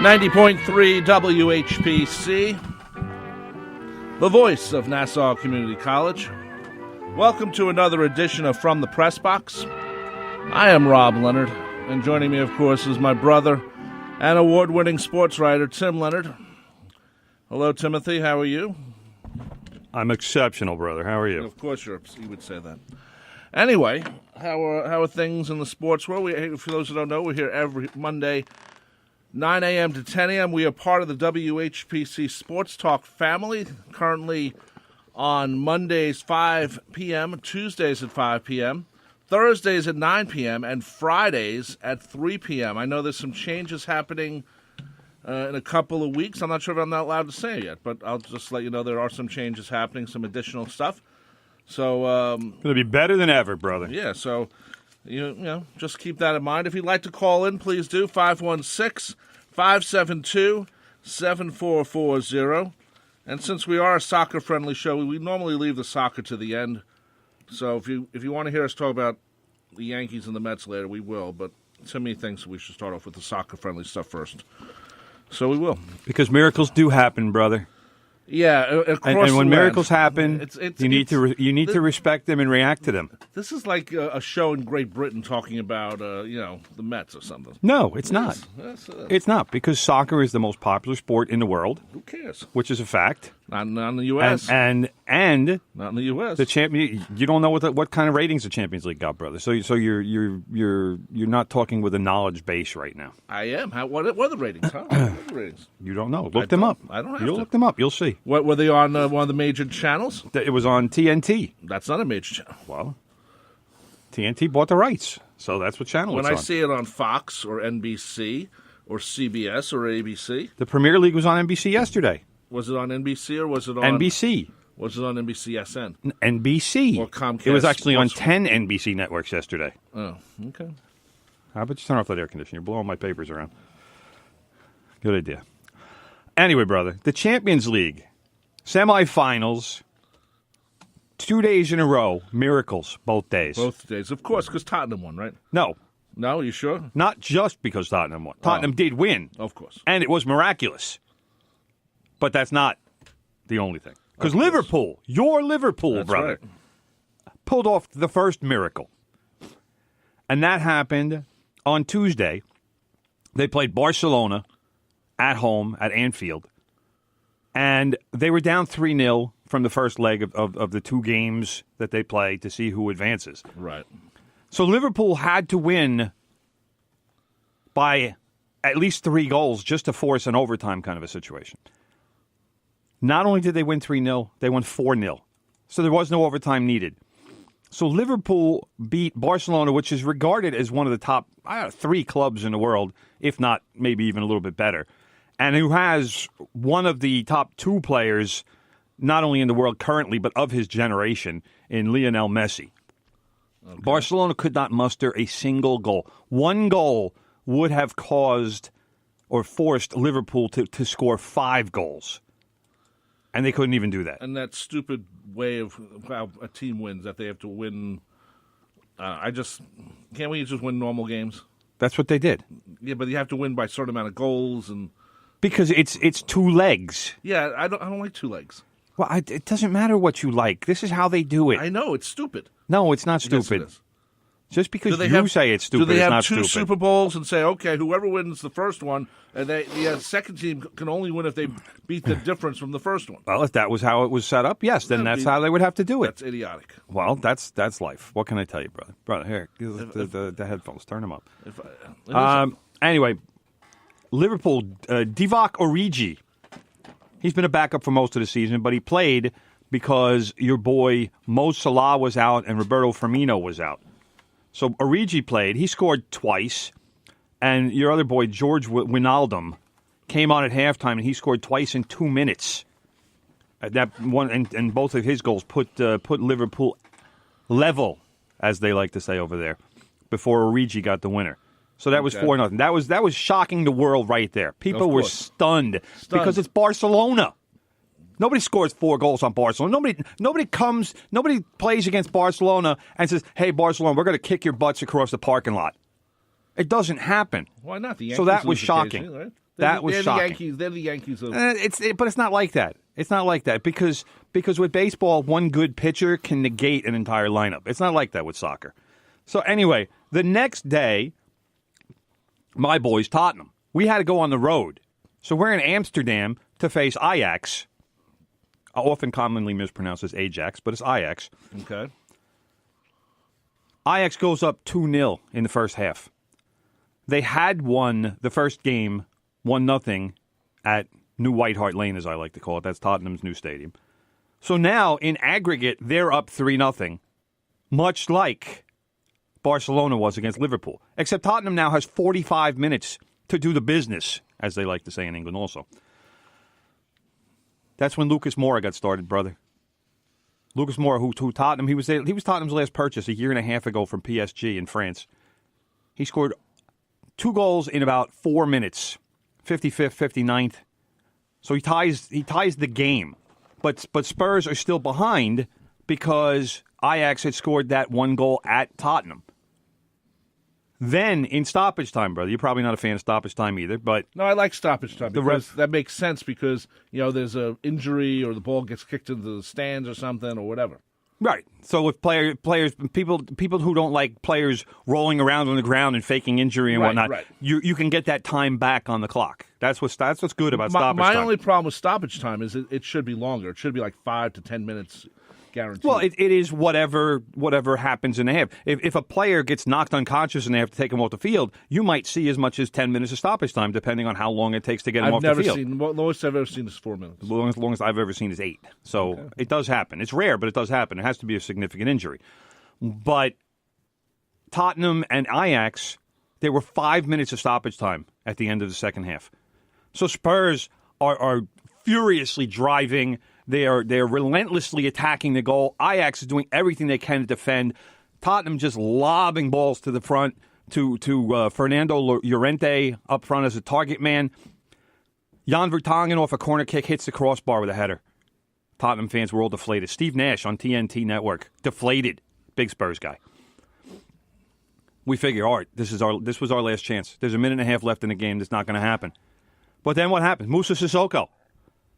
90.3 WHPC, the voice of Nassau Community College. Welcome to another edition of From the Press Box. I am Rob Leonard, and joining me, of course, is my brother and award-winning sports writer, Tim Leonard. Hello, Timothy. How are you? I'm exceptional, brother. How are you? Of course you would say that. Anyway, how are things in the sports world? For those who don't know, we're here every Monday, 9 a.m. to 10 a.m. We are part of the WHPC Sports Talk family, currently on Mondays 5 p.m., Tuesdays at 5 p.m., Thursdays at 9 p.m., and Fridays at 3 p.m. I know there's some changes happening in a couple of weeks. I'm not sure if I'm not allowed to say it yet, but I'll just let you know there are some changes happening, some additional stuff. So Going to be better than ever, brother. yeah, so you know, just keep that in mind. If you'd like to call in, please do, 516-572-7440. And since we are a soccer-friendly show, we normally leave the soccer to the end. So if you want to hear us talk about the Yankees and the Mets later, we will. But Timmy thinks we should start off with the soccer-friendly stuff first. So we will. Because miracles do happen, brother. Yeah, and when miracles happen, you need to respect them and react to them. This is like a show in Great Britain talking about the Mets or something. No, it's not. It's not, because soccer is the most popular sport in the world. Who cares? Which is a fact. Not in the U.S. And not in the U.S. The champion. You don't know what kind of ratings the Champions League got, brother. So you're not talking with a knowledge base right now. I am. What are the ratings? Huh? What are the ratings? You don't know. Look them up. I don't have You'll to. look them up. You'll see. What were they on? One of the major channels? It was on TNT. That's not a major channel. Well, TNT bought the rights, so that's what channel it's on. When I see it on Fox or NBC or CBS or ABC. The Premier League was on NBC yesterday. Was it on NBC or was it on NBC? Was it on NBCSN? NBC. Or Comcast? It was actually on 10 NBC networks yesterday. Oh, okay. How about you turn off that air conditioner? You're blowing my papers around. Good idea. Anyway, brother, the Champions League semifinals, 2 days in a row, miracles, both days. Both days, of course, because Tottenham won, right? No. No, you sure? Not just because Tottenham won. Tottenham did win. Of course. And it was miraculous. But that's not the only thing. Because Liverpool, your Liverpool, that's brother, right, pulled off the first miracle. And that happened on Tuesday. They played Barcelona at home at Anfield. And they were down 3-0 from the first leg of the two games that they play to see who advances. Right. So Liverpool had to win by at least 3 goals just to force an overtime kind of a situation. Not only did they win 3-0, they won 4-0. So there was no overtime needed. So Liverpool beat Barcelona, which is regarded as one of the top 3 clubs in the world, if not maybe even a little bit better, and who has one of the top 2 players, not only in the world currently, but of his generation, in Lionel Messi. Okay. Barcelona could not muster a single goal. 1 goal would have caused or forced Liverpool to score 5 goals. And they couldn't even do that. And that stupid way of how a team wins, that they have to win. Can't we just win normal games? That's what they did. Yeah, but you have to win by a certain amount of goals and. Because it's 2 legs. Yeah, I don't like 2 legs. Well, it doesn't matter what you like. This is how they do it. I know, it's stupid. No, it's not stupid. Yes, it is. Just because you say it's stupid, it's not stupid. Do they have 2 Super Bowls and say, okay, whoever wins the first one, and the second team can only win if they beat the difference from the first one? Well, if that was how it was set up, yes, then that's how they would have to do it. That's idiotic. Well, that's life. What can I tell you, brother? Brother, here, the headphones, turn them up. Anyway, Liverpool, Divock Origi, he's been a backup for most of the season, but he played because your boy Mo Salah was out and Roberto Firmino was out. So Origi played. He scored twice. And your other boy, George Wijnaldum, came on at halftime, and he scored twice in 2 minutes. That one and both of his goals put Liverpool level, as they like to say over there, before Origi got the winner. So that was 4-0. That was shocking the world right there. People were stunned because it's Barcelona. Nobody scores 4 goals on Barcelona. Nobody plays against Barcelona and says, "Hey, Barcelona, we're going to kick your butts across the parking lot." It doesn't happen. Why not? The Yankees so that was lose shocking. Right? That was The shocking. They're the Yankees. But it's not like that. It's not like that because with baseball, one good pitcher can negate an entire lineup. It's not like that with soccer. So anyway, the next day, my boys, Tottenham, we had to go on the road. So we're in Amsterdam to face Ajax, often commonly mispronounced as Ajax, but it's Ajax. Okay. Ajax goes up 2-0 in the first half. They had won the first game 1-0 at New White Hart Lane, as I like to call it. That's Tottenham's new stadium. So now, in aggregate, they're up 3-0, much like Barcelona was against Liverpool. Except Tottenham now has 45 minutes to do the business, as they like to say in England also. That's when Lucas Moura got started, brother. Lucas Moura, who Tottenham, he was Tottenham's last purchase a year and a half ago from PSG in France. He scored 2 goals in about 4 minutes, 55th, 59th. So he ties the game. But Spurs are still behind because Ajax had scored that 1 goal at Tottenham. Then, in stoppage time, brother, you're probably not a fan of stoppage time either, but... No, I like stoppage time because that makes sense because, there's an injury or the ball gets kicked into the stands or something or whatever. Right. So if people who don't like players rolling around on the ground and faking injury and whatnot, you can get that time back on the clock. That's what's good about stoppage time. My only problem with stoppage time is it should be longer. It should be like 5 to 10 minutes guaranteed. Well, it is whatever happens in the half. If a player gets knocked unconscious and they have to take him off the field, you might see as much as 10 minutes of stoppage time, depending on how long it takes to get him off the field. The lowest I've ever seen is 4 minutes. The longest I've ever seen is 8. So It does happen. It's rare, but it does happen. It has to be a significant injury. But Tottenham and Ajax, there were 5 minutes of stoppage time at the end of the second half. So Spurs are furiously driving. They're relentlessly attacking the goal. Ajax is doing everything they can to defend. Tottenham just lobbing balls to the front to Fernando Llorente up front as a target man. Jan Vertonghen off a corner kick hits the crossbar with a header. Tottenham fans were all deflated. Steve Nash on TNT Network, deflated. Big Spurs guy. We figure, all right, this was our last chance. There's a minute and a half left in the game. That's not going to happen. But then what happens? Musa Sissoko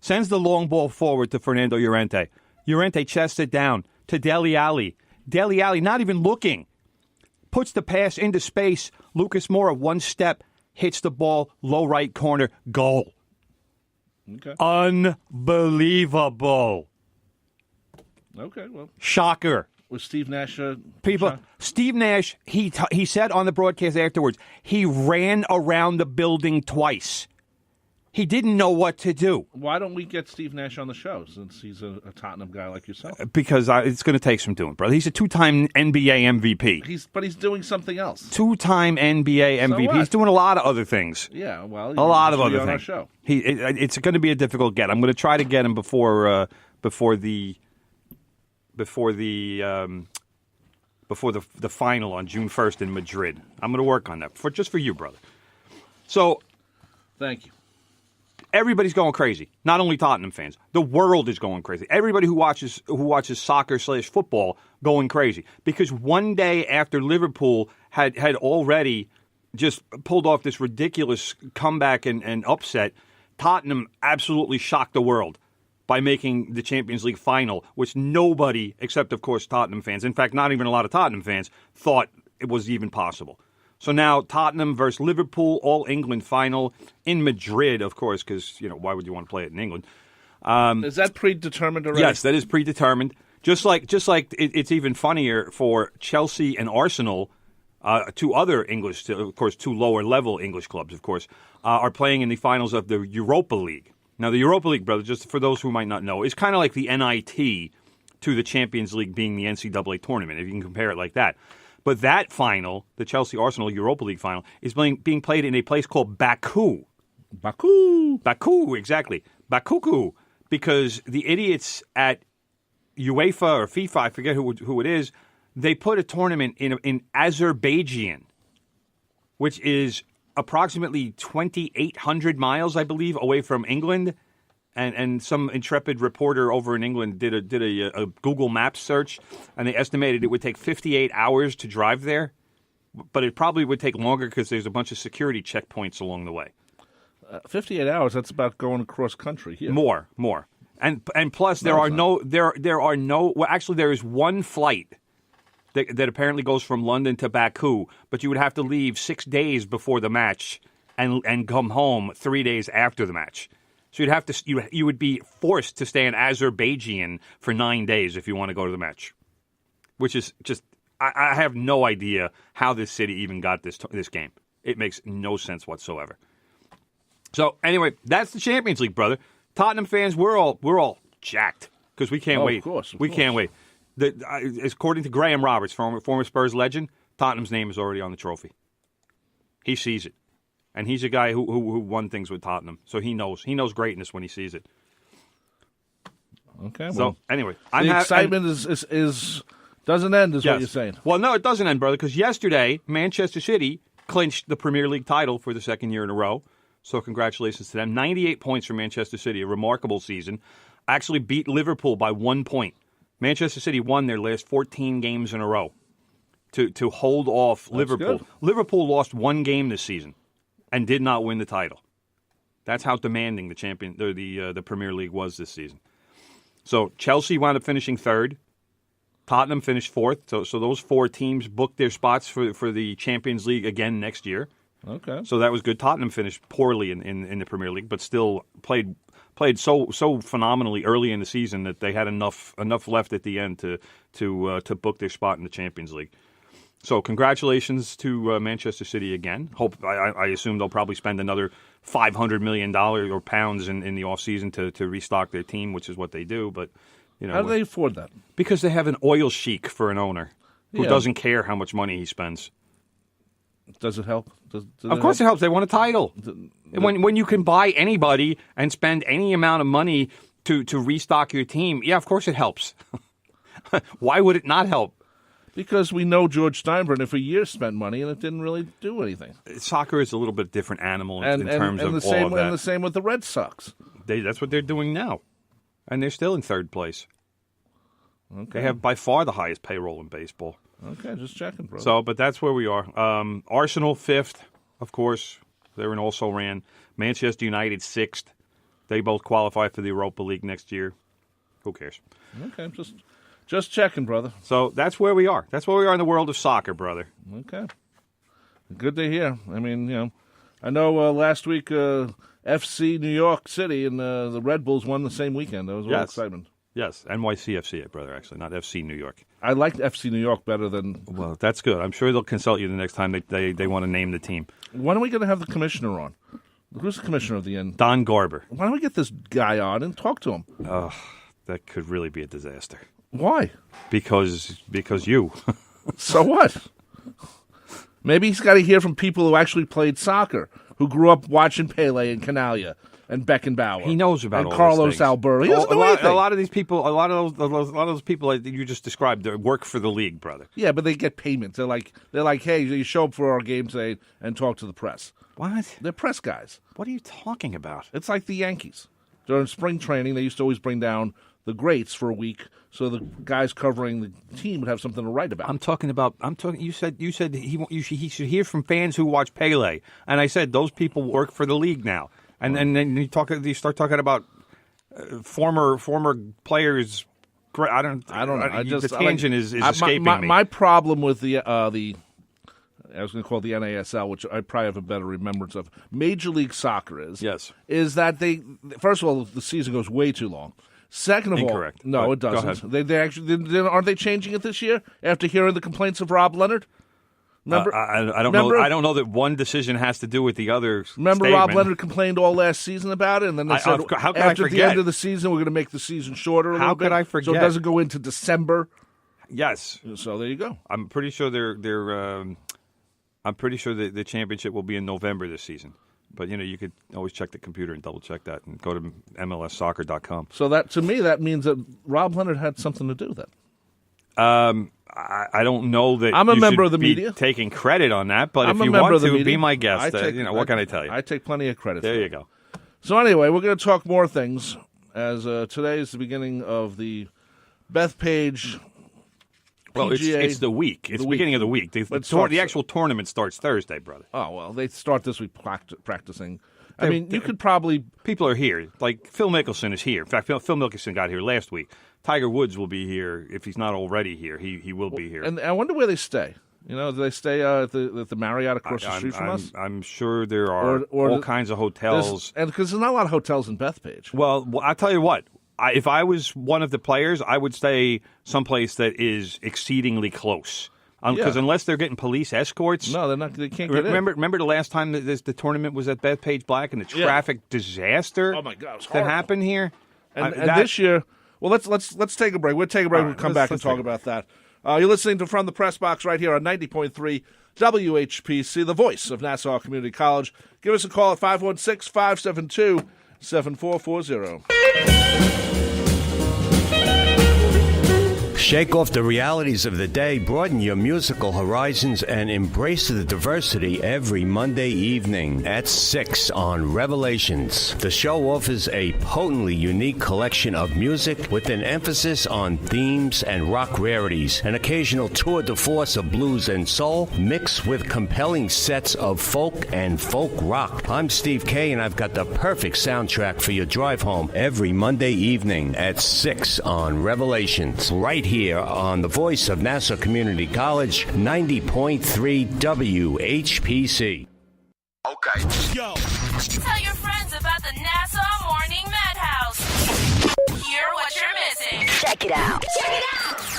sends the long ball forward to Fernando Llorente. Llorente chests it down to Dele Alli. Dele Alli, not even looking, puts the pass into space. Lucas Moura, 1 step, hits the ball, low right corner, goal. Okay. Unbelievable. Okay, well. Shocker. Was Steve Nash Steve Nash, he said on the broadcast afterwards, he ran around the building twice. He didn't know what to do. Why don't we get Steve Nash on the show since he's a Tottenham guy like yourself? Because it's going to take some doing, brother. He's a 2-time NBA MVP. But he's doing something else. 2-time NBA MVP. So he's doing a lot of other things. Yeah, well, a lot of other on things. Our show. It's going to be a difficult get. I'm going to try to get him before the final on June 1st in Madrid. I'm going to work on that just for you, brother. So, thank you. Everybody's going crazy. Not only Tottenham fans. The world is going crazy. Everybody who watches soccer/football going crazy. Because one day after Liverpool had already just pulled off this ridiculous comeback and upset, Tottenham absolutely shocked the world by making the Champions League final, which nobody, except of course Tottenham fans, in fact not even a lot of Tottenham fans, thought it was even possible. So now Tottenham versus Liverpool, all England final in Madrid, of course, because why would you want to play it in England? Is that predetermined already? Yes, that is predetermined. Just like it's even funnier for Chelsea and Arsenal, 2 other English, of course, 2 lower level English clubs, of course, are playing in the finals of the Europa League. Now, the Europa League, brother, just for those who might not know, is kind of like the NIT to the Champions League being the NCAA tournament, if you can compare it like that. But that final, the Chelsea-Arsenal Europa League final, is being played in a place called Baku. Baku, exactly. Bakuku, because the idiots at UEFA or FIFA, I forget who it is, they put a tournament in Azerbaijan, which is approximately 2,800 miles, I believe, away from England. And some intrepid reporter over in England did a Google Maps search, and they estimated it would take 58 hours to drive there, but it probably would take longer because there's a bunch of security checkpoints along the way. 58 hours. That's about going across country here. More. And plus, there are no. Well, actually, there is one flight that apparently goes from London to Baku, but you would have to leave 6 days before the match and come home 3 days after the match. So you'd have to you would be forced to stay in Azerbaijan for 9 days if you want to go to the match, which is just I have no idea how this city even got this game. It makes no sense whatsoever. So anyway, that's the Champions League, brother. Tottenham fans, we're all jacked because we can't wait. Of course. We can't wait. According to Graham Roberts, former Spurs legend, Tottenham's name is already on the trophy. He sees it. And he's a guy who won things with Tottenham, so he knows greatness when he sees it. Okay. So anyway, the excitement is doesn't end, is yes. what you're saying. Well, no, it doesn't end, brother, because yesterday Manchester City clinched the Premier League title for the second year in a row. So congratulations to them. 98 points for Manchester City, a remarkable season. Actually beat Liverpool by 1 point. Manchester City won their last 14 games in a row to hold off Liverpool. Good. Liverpool lost 1 game this season and did not win the title. That's how demanding the Premier League was this season. So Chelsea wound up finishing 3rd. Tottenham finished 4th. So those 4 teams booked their spots for the Champions League again next year. Okay. So that was good. Tottenham finished poorly in the Premier League, but still played so phenomenally early in the season that they had enough left at the end to book their spot in the Champions League. So congratulations to Manchester City again. I assume they'll probably spend another $500 million or pounds in the offseason to restock their team, which is what they do. But how do they afford that? Because they have an oil sheik for an owner who doesn't care how much money he spends. Does it help? Of course it helps. They want a title. When you can buy anybody and spend any amount of money to restock your team, yeah, of course it helps. Why would it not help? Because we know George Steinbrenner for years spent money and it didn't really do anything. Soccer is a little bit different animal in terms of the all same, of that. And the same with the Red Sox. That's what they're doing now. And they're still in 3rd place. Okay. They have by far the highest payroll in baseball. Okay, just checking, brother. So, but that's where we are. Arsenal 5th, of course. They were and also ran. Manchester United 6th. They both qualify for the Europa League next year. Who cares? Okay, just checking, brother. So that's where we are. That's where we are in the world of soccer, brother. Okay. Good to hear. I mean, I know last week FC New York City and the Red Bulls won the same weekend. That was all excitement. Yes, NYCFC, brother, actually, not FC New York. I liked FC New York better than... Well, that's good. I'm sure they'll consult you the next time they want to name the team. When are we going to have the commissioner on? Who's the commissioner of the end? Don Garber. Why don't we get this guy on and talk to him? That could really be a disaster. Why? Because you. So what? Maybe he's got to hear from people who actually played soccer, who grew up watching Pele and Canalia and Beckenbauer. He knows about and all Carlos those things. Alberto. He doesn't know anything. A lot of these people, a lot of those people that you just described, they work for the league, brother. Yeah, but they get payments. They're like, hey, you show up for our game today and talk to the press. What? They're press guys. What are you talking about? It's like the Yankees. During spring training, they used to always bring down the greats for a week, so the guys covering the team would have something to write about. I'm talking. You said he should hear from fans who watch Pele, and I said those people work for the league now. And then you start talking about former players. I don't know. The tangent is escaping me. My problem with the I was going to call it the NASL, which I probably have a better remembrance of. Major League Soccer is that they, first of all, the season goes way too long. Second of Incorrect. all, no, it doesn't. They actually aren't they changing it this year after hearing the complaints of Rob Leonard? Remember, I don't know. I don't know that one decision has to do with the other. Remember, statement. Rob Leonard complained all last season about it, and then they said how could after I forget? the end of the season we're going to make the season shorter. A little bit, could I forget? So it doesn't go into December. Yes. So there you go. I'm pretty sure I'm pretty sure the championship will be in November this season. But, you could always check the computer and double-check that and go to MLSsoccer.com. So that, to me, that means that Rob Leonard had something to do with that. I don't know that I'm a you member should of the be media. Taking credit on that, but I'm if a you member want of the to, media. be my guest. What can I tell you? I take plenty of credit. There for you that. go. So anyway, we're going to talk more things, as today is the beginning of the Bethpage Well, PGA. it's the week. It's the beginning of the week. The actual tournament starts Thursday, brother. Oh, well, they start this week practicing. I mean, you could probably... People are here. Like, Phil Mickelson is here. In fact, Phil Mickelson got here last week. Tiger Woods will be here. If he's not already here, he will be here. And I wonder where they stay. You know, do they stay at the Marriott across the street from us? I'm sure there are all kinds of hotels. And because there's not a lot of hotels in Bethpage. Well, I'll tell you what. If I was one of the players, I would stay someplace that is exceedingly close. Because unless they're getting police escorts, no, they're not. They can't get in. Remember the last time that the tournament was at Bethpage Black and the traffic disaster? Oh my God, it was that horrible. happened here. And this year, well, let's take a break. We'll take a break. All We'll right, come back and talk about that. You're listening to From the Press Box right here on 90.3 WHPC, the voice of Nassau Community College. Give us a call at 516-572-7440. Shake off the realities of the day, broaden your musical horizons, and embrace the diversity every Monday evening at 6 on Revelations. The show offers a potently unique collection of music with an emphasis on themes and rock rarities, an occasional tour de force of blues and soul, mixed with compelling sets of folk and folk rock. I'm Steve Kay, and I've got the perfect soundtrack for your drive home every Monday evening at 6 on Revelations, right here on the voice of Nassau Community College, 90.3 WHPC. Okay. Yo. Tell your friends about the Nassau Morning Madhouse. Hear what you're missing. Check it out.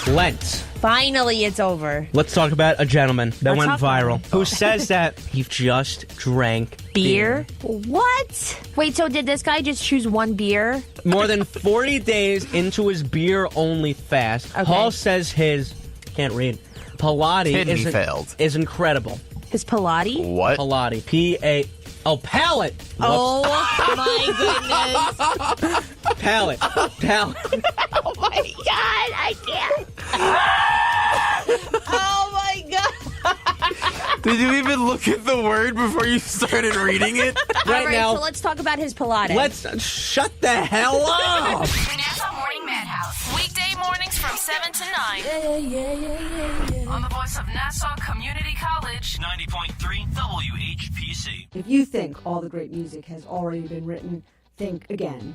Lent. Finally, it's over. Let's talk about a gentleman that Let's went talk viral about it. who says that he just drank Beer? What? Wait, so did this guy just choose one beer? More than 40 days into his beer-only fast, Okay. Hall says his, can't read, Pilates is incredible. His Pilates? What? Pilates. P-A... Oh, palate. Oh, my goodness. Palate. Palate. Oh, my God. I can't. Oh, my God. Did you even look at the word before you started reading it? Right All right, now, so let's talk about his Pilates. let's shut the hell up. The Nassau Morning Madhouse. Weekday mornings from 7 to 9. On the voice of Nassau Community College. 90.3 WHPC. If you think all the great music has already been written, think again.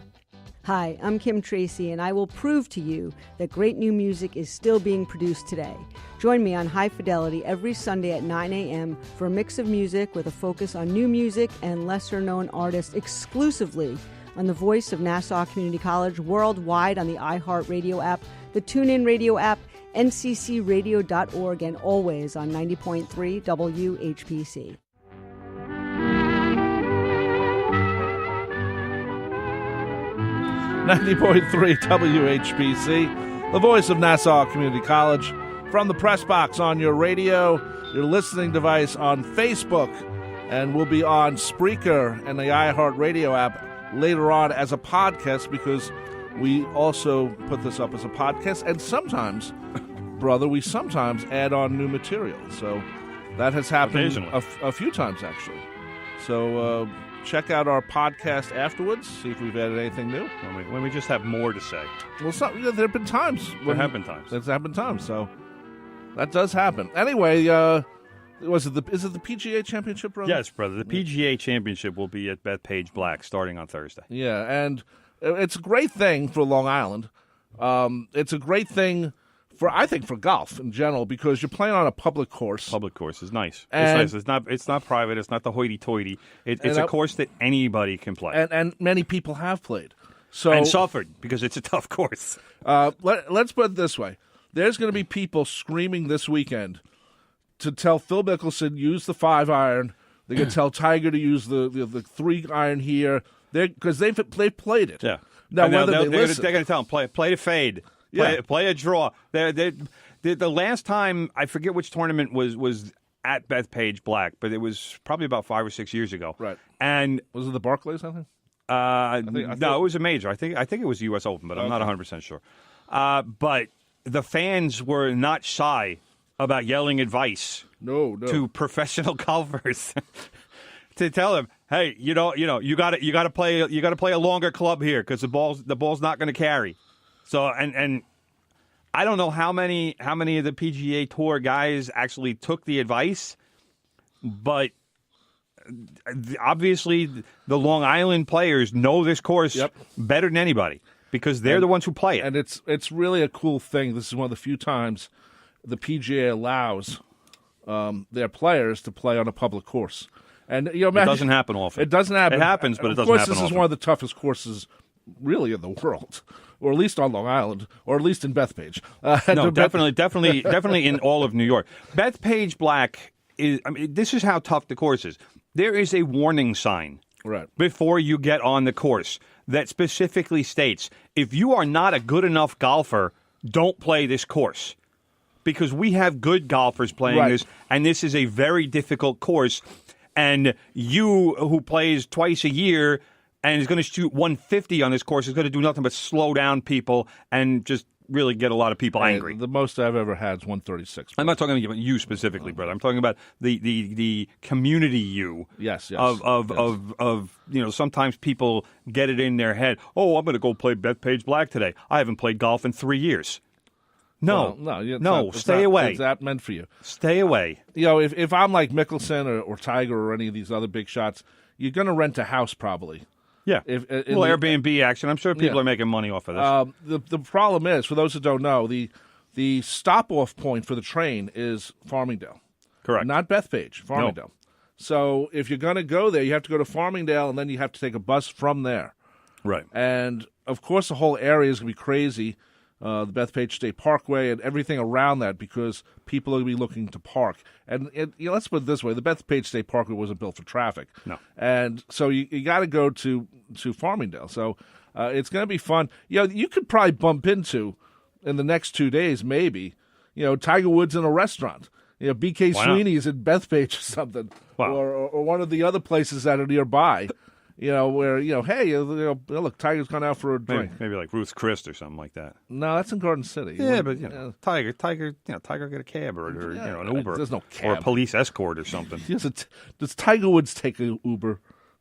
Hi, I'm Kim Tracy, and I will prove to you that great new music is still being produced today. Join me on High Fidelity every Sunday at 9 a.m. for a mix of music with a focus on new music and lesser-known artists exclusively on the voice of Nassau Community College, worldwide on the iHeartRadio app, the TuneIn Radio app, nccradio.org, and always on 90.3 WHPC. .3 WHPC, the voice of Nassau Community College. From the press box on your radio, your listening device on Facebook, and we'll be on Spreaker and the iHeartRadio app later on as a podcast, because we also put this up as a podcast, and sometimes, brother, we sometimes add on new material. So that has happened a few times, actually. So check out our podcast afterwards, see if we've added anything new. When we just have more to say. Well, there have been times. There have been times. There's happened times, so that does happen. Anyway, is it the PGA Championship, brother? Yes, brother. The PGA Championship will be at Bethpage Black starting on Thursday. Yeah, and it's a great thing for Long Island. It's a great thing I think for golf in general, because you're playing on a public course. Public course is nice. And it's nice. It's not private. It's not the hoity-toity. It's a course that anybody can play. And many people have played. And suffered, because it's a tough course. Let's put it this way. There's going to be people screaming this weekend to tell Phil Mickelson, use the 5-iron. They're going to tell Tiger to use the 3-iron here, because they've played it. Yeah. Now, they're listen. going to tell them, play a fade. Play a draw. The last time, I forget which tournament was at Bethpage Black, but it was probably about 5 or 6 years ago. Right. And was it the Barclays, I think? No, it was a major. I think it was the U.S. Open, but I'm not 100% sure. But the fans were not shy about yelling advice to professional golfers to tell them, hey, you got to play a longer club here, because the ball's not going to carry. So and I don't know how many of the PGA Tour guys actually took the advice, but obviously the Long Island players know this course better than anybody because they're the ones who play it. And it's really a cool thing. This is one of the few times the PGA allows their players to play on a public course. And it doesn't happen often. It doesn't happen. It happens, but it doesn't happen Of course, this is one of the toughest courses really in the world, or at least on Long Island, or at least in Bethpage. No, definitely in all of New York. Bethpage Black is. I mean, this is how tough the course is. There is a warning sign before you get on the course that specifically states if you are not a good enough golfer, don't play this course. Because we have good golfers playing this, and this is a very difficult course. And you, who plays twice a year and is going to shoot 150 on this course, is going to do nothing but slow down people and just really get a lot of people angry. The most I've ever had is 136. I'm not talking about you specifically, brother. I'm talking about the community you. Yes. Of sometimes people get it in their head, oh, I'm going to go play Bethpage Black today. I haven't played golf in 3 years. No, stay away. Is that meant for you? Stay away. If I'm like Mickelson or Tiger or any of these other big shots, you're going to rent a house probably. Yeah. Airbnb action. I'm sure people are making money off of this. The problem is, for those who don't know, the stop-off point for the train is Farmingdale. Correct. Not Bethpage, Farmingdale. No. So if you're going to go there, you have to go to Farmingdale, and then you have to take a bus from there. Right. And, of course, the whole area is going to be crazy. The Bethpage State Parkway and everything around that because people are going to be looking to park. And let's put it this way, the Bethpage State Parkway wasn't built for traffic. No. And so you got to go to Farmingdale. So it's going to be fun. You could probably bump into, in the next 2 days maybe, Tiger Woods in a restaurant. BK Sweeney's in Bethpage or something. Wow. Or one of the other places that are nearby. Where, hey, look, Tiger's gone out for a drink. Maybe like Ruth's Chris or something like that. No, that's in Garden City. Yeah, but, Tiger get a cab or an Uber. There's no cab. Or a police escort or something. Does Tiger Woods take an Uber?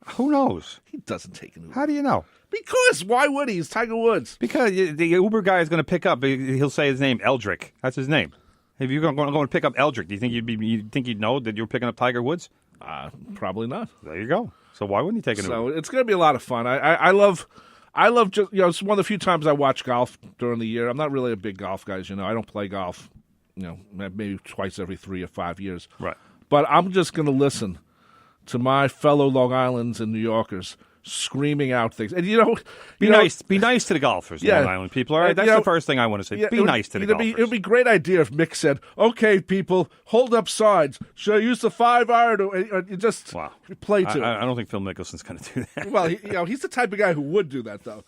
Who knows? He doesn't take an Uber. How do you know? Because why would he? He's Tiger Woods. Because the Uber guy is going to pick up, he'll say his name, Eldrick. That's his name. If you're going to pick up Eldrick, do you think you'd know that you're picking up Tiger Woods? Probably not. There you go. So why wouldn't he take it? So it's going to be a lot of fun. I love just it's one of the few times I watch golf during the year. I'm not really a big golf guy, as you know. I don't play golf, maybe twice every 3 or 5 years. Right. But I'm just going to listen to my fellow Long Islanders and New Yorkers screaming out things. And be nice to the golfers, Long Island people. All right, that's the first thing I want to say. Be nice to the golfers. It would be a great idea if Mick said, "Okay, people, hold up sides. Should I use the 5-iron?" Or just play to it. I don't think Phil Mickelson's going to do that. Well, he's the type of guy who would do that, though.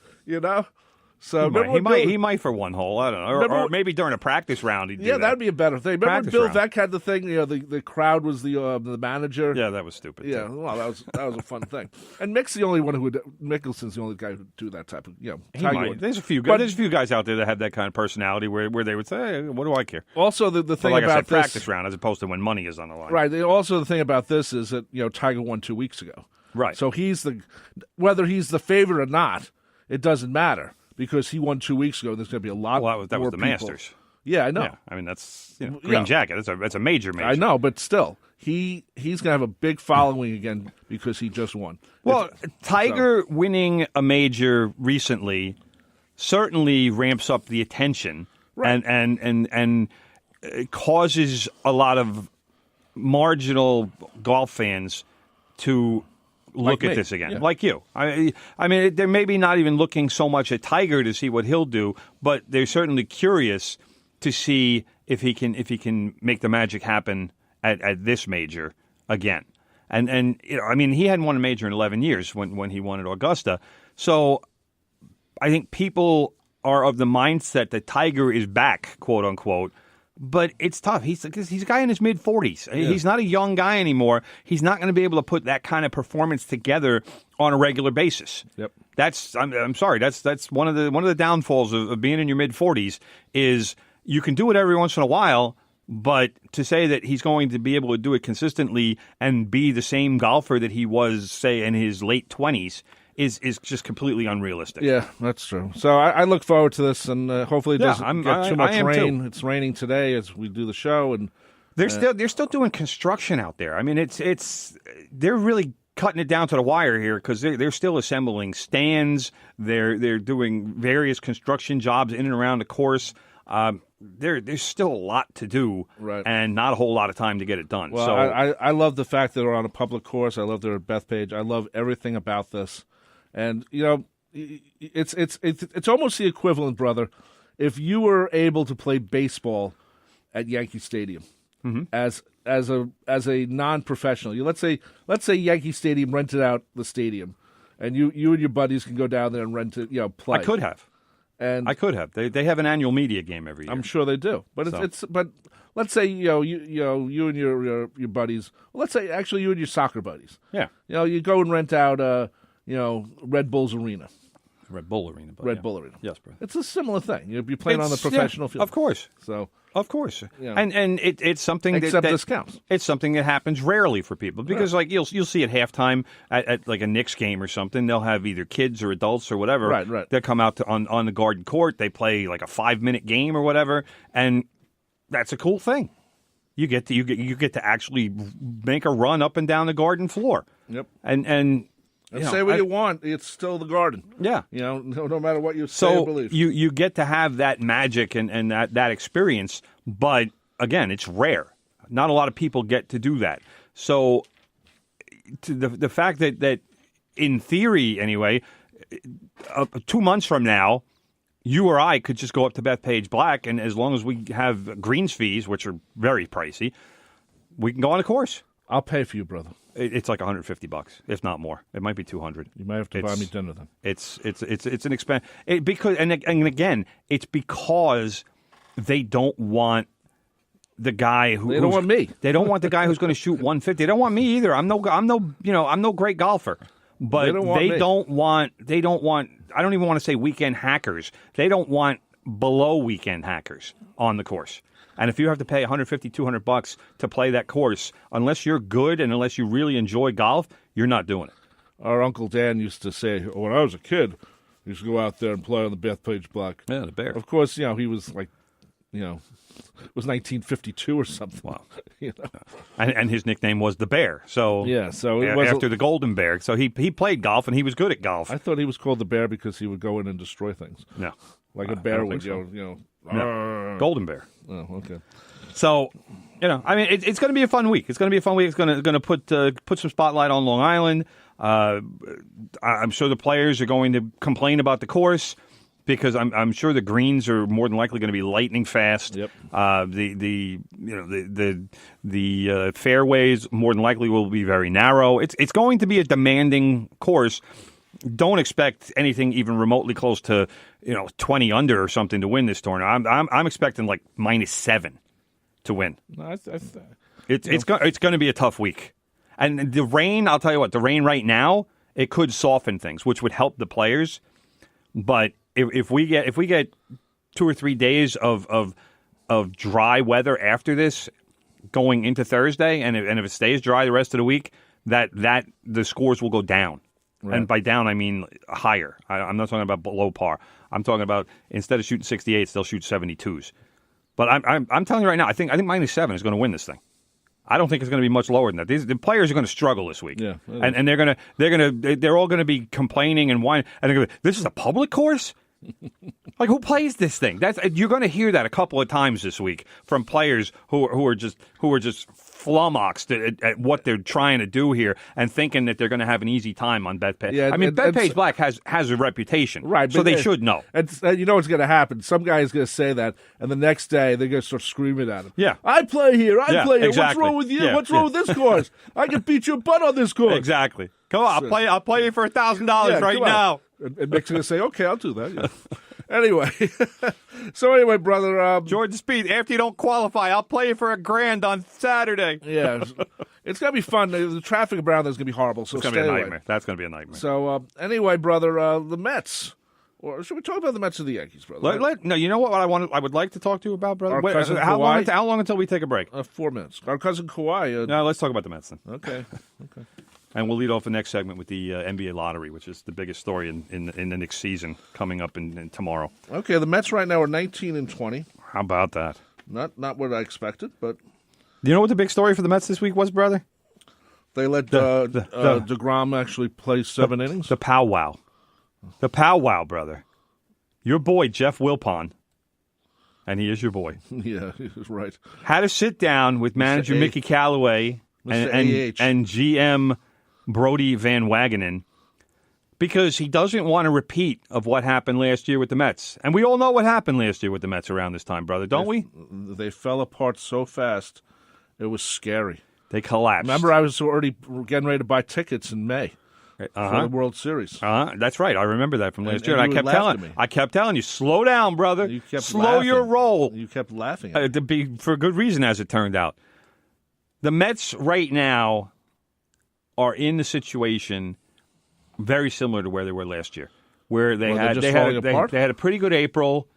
So he might for one hole. I don't know, or maybe during a practice round. He'd do that. That'd be a better thing. Remember Bill Veck had the thing. The crowd was the manager. Yeah, that was stupid. Yeah, well, that was a fun thing. And Mick's the only one Mickelson's the only guy who would do that type of He might. There's a few guys out there that have that kind of personality where they would say, hey, "What do I care?" Also, the thing about I said, this, practice round as opposed to when money is on the line. Right. Also, the thing about this is that Tiger won 2 weeks ago. Right. So whether he's the favorite or not, it doesn't matter. Because he won 2 weeks ago, there's going to be a lot more that was the people. Masters. Yeah, I know. Yeah, I mean, that's green jacket. That's a major. I know, but still, he's going to have a big following again because he just won. Well, Tiger winning a major recently certainly ramps up the attention and causes a lot of marginal golf fans to look at this again, like you. I mean, they're maybe not even looking so much at Tiger to see what he'll do, but they're certainly curious to see if he can make the magic happen at this major again. And I mean, he hadn't won a major in 11 years when he won at Augusta. So I think people are of the mindset that Tiger is back, quote unquote. But it's tough. He's a guy in his mid-40s. Yeah. He's not a young guy anymore. He's not going to be able to put that kind of performance together on a regular basis. Yep. I'm sorry. That's one of the downfalls of being in your mid-40s is you can do it every once in a while, but to say that he's going to be able to do it consistently and be the same golfer that he was, say, in his late 20s is just completely unrealistic. Yeah, that's true. So I look forward to this, and hopefully it doesn't get too much rain. It's raining today as we do the show, and They're still doing construction out there. I mean, they're really cutting it down to the wire here because they're still assembling stands. They're doing various construction jobs in and around the course. There's still a lot to do, right, and not a whole lot of time to get it done. Well, so I love the fact that they're on a public course. I love they're at Bethpage. I love everything about this, and it's almost the equivalent, brother. If you were able to play baseball at Yankee Stadium as a non-professional, let's say Yankee Stadium rented out the stadium, and you and your buddies can go down there and rent it, play. I could have. And I could have. They have an annual media game every year. I'm sure they do. But but let's say you and your buddies. Well, let's say actually you and your soccer buddies. Yeah. You go and rent out Red Bull's Arena. Red Bull Arena. Bull Arena. Yes, bro. It's a similar thing. You're playing on the professional field. Of course. So. Of course, and it's something except that discounts. It's something that happens rarely for people because like you'll see at halftime at like a Knicks game or something, they'll have either kids or adults or whatever. Right. They'll come out on the Garden Court. They play like a 5-minute game or whatever, and that's a cool thing. You get to actually make a run up and down the Garden floor. Yep. And say what you want. It's still the Garden. Yeah. No matter what you say or believe. You get to have that magic and that experience, but again, it's rare. Not a lot of people get to do that. So the fact that in theory anyway, 2 months from now, you or I could just go up to Bethpage Black, and as long as we have greens fees, which are very pricey, we can go on a course. I'll pay for you, brother. It's like $150, if not more. It might be $200. You might have to buy me dinner then. It's an expense because and again, it's because they don't want the guy who they don't want me. They don't want the guy who's going to shoot 150. They don't want me either. I'm no great golfer. But they don't want. I don't even want to say weekend hackers. They don't want below weekend hackers on the course. And if you have to pay $150, $200 to play that course, unless you're good and unless you really enjoy golf, you're not doing it. Our Uncle Dan used to say, when I was a kid, I used to go out there and play on the Bethpage Black. Yeah, the Bear. Of course, he was like, it was 1952 or something. Wow. And his nickname was the Bear. So it was after the Golden Bear. So he played golf and he was good at golf. I thought he was called the Bear because he would go in and destroy things. No. Like a bear would, No. Golden Bear. Oh, okay. So, I mean, it's going to be a fun week. It's going to be a fun week. It's going to put some spotlight on Long Island. I'm sure the players are going to complain about the course because I'm sure the greens are more than likely going to be lightning fast. Yep. The fairways more than likely will be very narrow. It's going to be a demanding course. Don't expect anything even remotely close to 20 under or something to win this tournament. I'm expecting like -7 to win. No, it's going to be a tough week, and the rain. I'll tell you what, the rain right now it could soften things, which would help the players. But if we get 2 or 3 days of dry weather after this, going into Thursday, and if it stays dry the rest of the week, that the scores will go down. Right. And by down, I mean higher. I'm not talking about below par. I'm talking about instead of shooting 68s, they'll shoot 72s. But I'm telling you right now, I think -7 is going to win this thing. I don't think it's going to be much lower than that. The players are going to struggle this week. Yeah, and they're all going to be complaining and whining. And they're going to be, this is a public course? Like, who plays this thing? You're going to hear that a couple of times this week from players who are just flummoxed at what they're trying to do here and thinking that they're going to have an easy time on Bethpage. Yeah, I mean, Bethpage Black has a reputation, right? So they should know. And you know what's going to happen? Some guy is going to say that, and the next day they're going to start screaming at him. Yeah, I play here. I play here. Exactly. What's wrong with you? Yeah, what's wrong with this course? I can beat your butt on this course. Exactly. Come on, I'll play you for $1,000 right now. And Nick's going to say, okay, I'll do that. Yeah. Anyway, brother. Jordan Speed, after you don't qualify, I'll play you for $1,000 on Saturday. Yeah. It's going to be fun. The traffic around there is going to be horrible, so it's going to be a nightmare. Away. That's going to be a nightmare. So, anyway, brother, the Mets. Or should we talk about the Mets or the Yankees, brother? No, you know what I would like to talk to you about, brother? Our cousin how Kawhi? long until we take a break? 4 minutes. Our cousin Kawhi. No, let's talk about the Mets then. Okay. And we'll lead off the next segment with the NBA lottery, which is the biggest story in the next season coming up in tomorrow. Okay, the Mets right now are 19-20. How about that? Not what I expected, but Do you know what the big story for the Mets this week was, brother? They let DeGrom actually play 7 innings. The powwow. The powwow, brother. Your boy, Jeff Wilpon, and he is your boy. Yeah, he's right. Had to sit down with manager Mickey Callaway and GM Brody Van Wagenen because he doesn't want a repeat of what happened last year with the Mets. And we all know what happened last year with the Mets around this time, brother, don't we? They fell apart so fast, it was scary. They collapsed. Remember, I was already getting ready to buy tickets in May. For the World Series. That's right. I remember that from last year. And I kept telling you, slow down, brother. You kept slow laughing. Your roll. You kept laughing at for good reason, as it turned out. The Mets right now are in the situation very similar to where they were last year, where they had a pretty good April,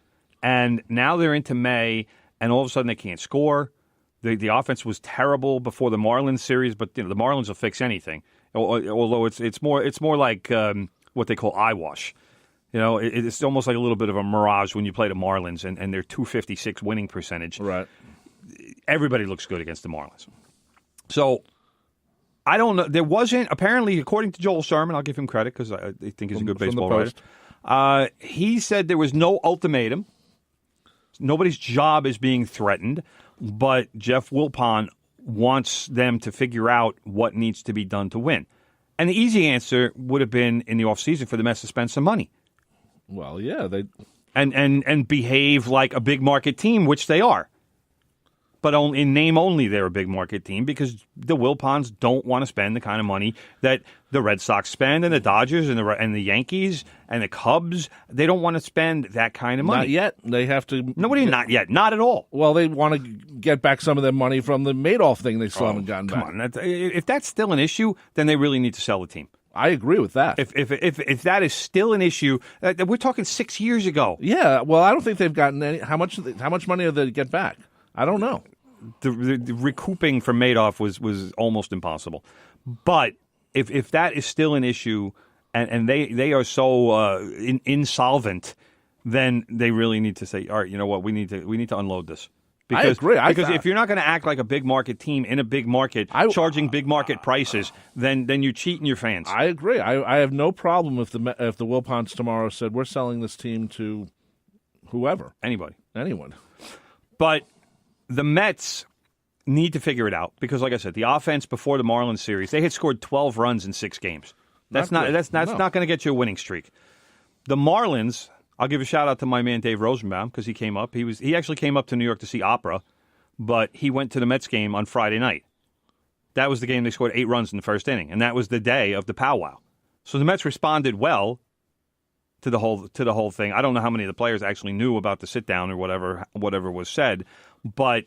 and now they're into May, and all of a sudden they can't score. The offense was terrible before the Marlins series, but the Marlins will fix anything. Although it's more like what they call eyewash. It's almost like a little bit of a mirage when you play the Marlins and their .256 winning percentage. Right. Everybody looks good against the Marlins. So I don't know. There wasn't, apparently, according to Joel Sherman, I'll give him credit because I think he's a good baseball writer. He said there was no ultimatum. Nobody's job is being threatened, but Jeff Wilpon wants them to figure out what needs to be done to win. And the easy answer would have been in the offseason for the Mets to spend some money. Well, yeah. And behave like a big market team, which they are. But in name only, they're a big market team because the Wilpons don't want to spend the kind of money that the Red Sox spend and the Dodgers and the Yankees and the Cubs. They don't want to spend that kind of money. Not yet. They have to. Not yet. Not at all. Well, they want to get back some of their money from the Madoff thing they still haven't gotten back. Come on. If that's still an issue, then they really need to sell the team. I agree with that. If that is still an issue, we're talking 6 years ago. Yeah. Well, I don't think they've gotten any. How much money do they get back? I don't know. The recouping from Madoff was almost impossible. But if that is still an issue and they are so insolvent, then they really need to say, all right, you know what, we need to unload this. Because, I agree. Because if you're not going to act like a big market team in a big market, charging big market prices, then you're cheating your fans. I agree. I have no problem if the Wilpons tomorrow said we're selling this team to whoever, anyone. But the Mets need to figure it out because, like I said, the offense before the Marlins series, they had scored 12 runs in 6 games. That's not going to get you a winning streak. The Marlins, I'll give a shout out to my man Dave Rosenbaum because he came up. He actually came up to New York to see opera, but he went to the Mets game on Friday night. That was the game they scored 8 runs in the first inning, and that was the day of the powwow. So the Mets responded well to the whole thing. I don't know how many of the players actually knew about the sit down or whatever was said. But,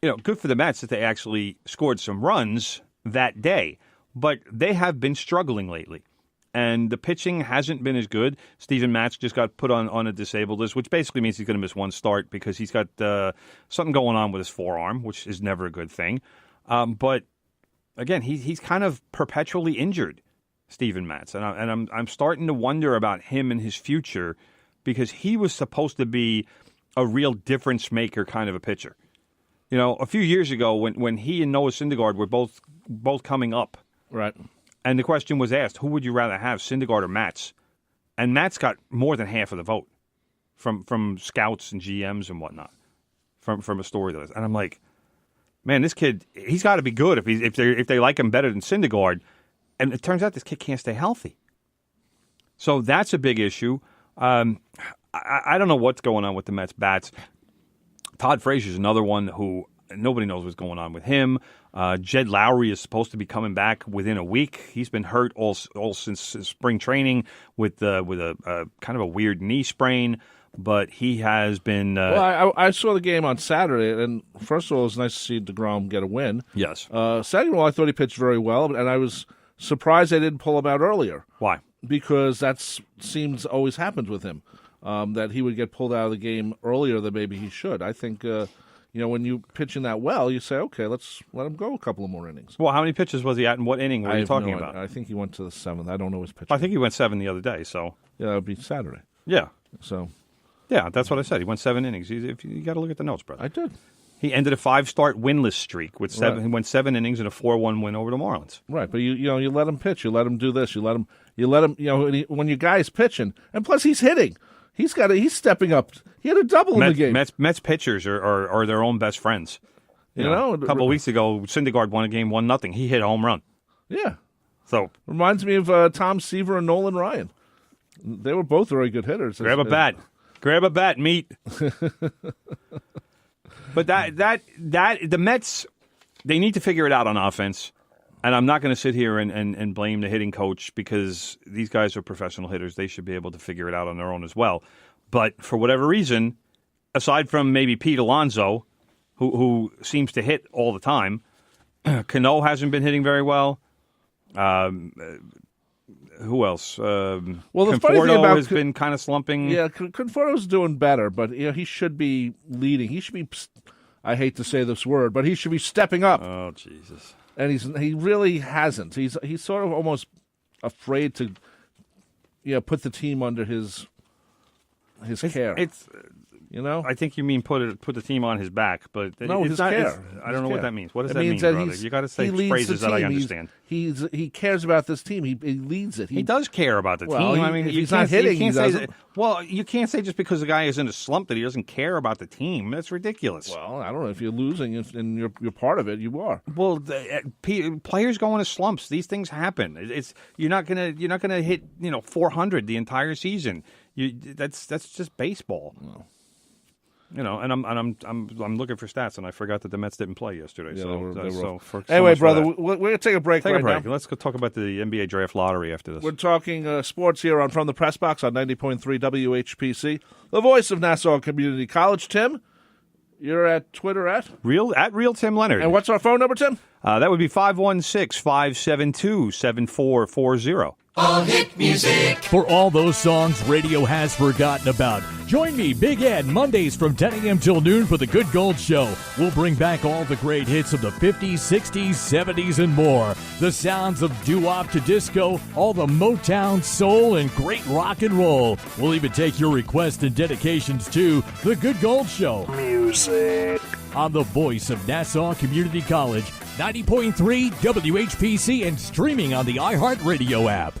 good for the Mets that they actually scored some runs that day. But they have been struggling lately. And the pitching hasn't been as good. Steven Matz just got put on a disabled list, which basically means he's going to miss one start because he's got something going on with his forearm, which is never a good thing. But, again, he's kind of perpetually injured, Steven Matz. And I'm starting to wonder about him and his future because he was supposed to be a real difference maker kind of a pitcher. A few years ago when he and Noah Syndergaard were both coming up. Right. And the question was asked, who would you rather have, Syndergaard or Matz? And Matz got more than half of the vote from scouts and GMs and whatnot from a story that is. And I'm like, man, this kid, he's got to be good if they like him better than Syndergaard. And it turns out this kid can't stay healthy. So that's a big issue. I don't know what's going on with the Mets bats. Todd Frazier's another one who nobody knows what's going on with him. Jed Lowry is supposed to be coming back within a week. He's been hurt all since spring training with a kind of a weird knee sprain, but he has been. Well, I saw the game on Saturday, and first of all, it was nice to see DeGrom get a win. Yes. Second of all, I thought he pitched very well, and I was surprised they didn't pull him out earlier. Why? Because that seems always happens with him, that he would get pulled out of the game earlier than maybe he should. I think, when you pitching that well, you say, okay, let's let him go a couple of more innings. Well, how many pitches was he at, and what inning were you talking about? I think he went to the 7th. I don't know his pitch. I think he went 7 the other day. So yeah, that would be Saturday. Yeah. So yeah, that's what I said. He went 7 innings. You got to look at the notes, brother. I did. He ended a 5-start winless streak with seven. Right. He went 7 innings in a 4-1 win over the Marlins. Right, but you let him pitch. You let him do this. You let him. When your guy's pitching, and plus he's hitting. He's stepping up. He had a double in the game. Mets pitchers are their own best friends. You know, a couple of weeks ago, Syndergaard won a game 1-0. He hit a home run. Yeah. So reminds me of Tom Seaver and Nolan Ryan. They were both very good hitters. Grab a bat, meat. But that the Mets, they need to figure it out on offense. And I'm not going to sit here and blame the hitting coach because these guys are professional hitters. They should be able to figure it out on their own as well. But for whatever reason, aside from maybe Pete Alonso, who seems to hit all the time, Cano hasn't been hitting very well. Who else? Well, the funny thing about has been kind of slumping. Yeah, Conforto's doing better, but he should be leading. He should be. I hate to say this word, but he should be stepping up. Oh, Jesus! And he really hasn't. He's sort of almost afraid to, put the team under his care. I think you mean put the team on his back, but no, his care. I don't know what that means. What does that mean, mean, brother? You got to say phrases that I understand. He cares about this team. He leads it. He does care about the team. I mean, if he's not hitting, he doesn't. You can't say just because the guy is in a slump that he doesn't care about the team. That's ridiculous. Well, I don't know if you're losing and you're part of it. You are. Well, players go into slumps. These things happen. You're not gonna hit 400 the entire season. That's just baseball. No. And I'm looking for stats, and I forgot that the Mets didn't play yesterday. Anyway, brother, we're gonna take a break now. Let's go talk about the NBA draft lottery after this. We're talking sports here on From the Press Box on 90.3 WHPC, the voice of Nassau Community College. Tim, you're at Twitter at real Tim Leonard. And what's our phone number, Tim? That would be 516-572-7440. All hit music. For all those songs radio has forgotten about. Join me, Big Ed, Mondays from 10 a.m. till noon for The Good Gold Show. We'll bring back all the great hits of the 50s, 60s, 70s, and more. The sounds of doo-wop to disco, all the Motown, soul, and great rock and roll. We'll even take your requests and dedications to The Good Gold Show. Music. On the voice of Nassau Community College, 90.3 WHPC, and streaming on the iHeartRadio app.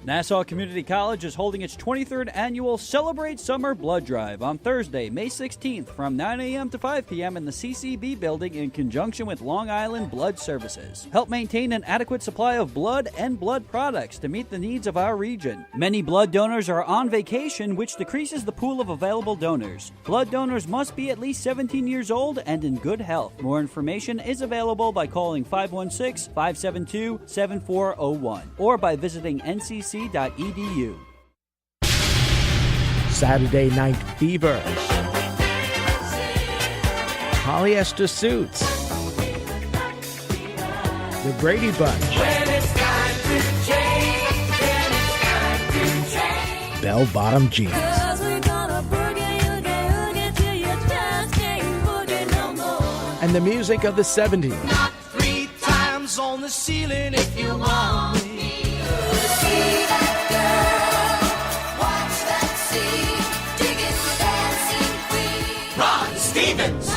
Nassau Community College is holding its 23rd annual Celebrate Summer Blood Drive on Thursday, May 16th from 9 a.m. to 5 p.m. in the CCB building in conjunction with Long Island Blood Services. Help maintain an adequate supply of blood and blood products to meet the needs of our region. Many blood donors are on vacation, which decreases the pool of available donors. Blood donors must be at least 17 years old and in good health. More information is available by calling 516-572-7401 or by visiting ncc.edu. Saturday Night Fever. Polyester Suits. The Brady Bunch. Bell-bottom jeans. And the music of the 70s. Knock 3 times on the ceiling if you want me. See that girl, watch that scene, digging the dancing queen. Ron Stevens.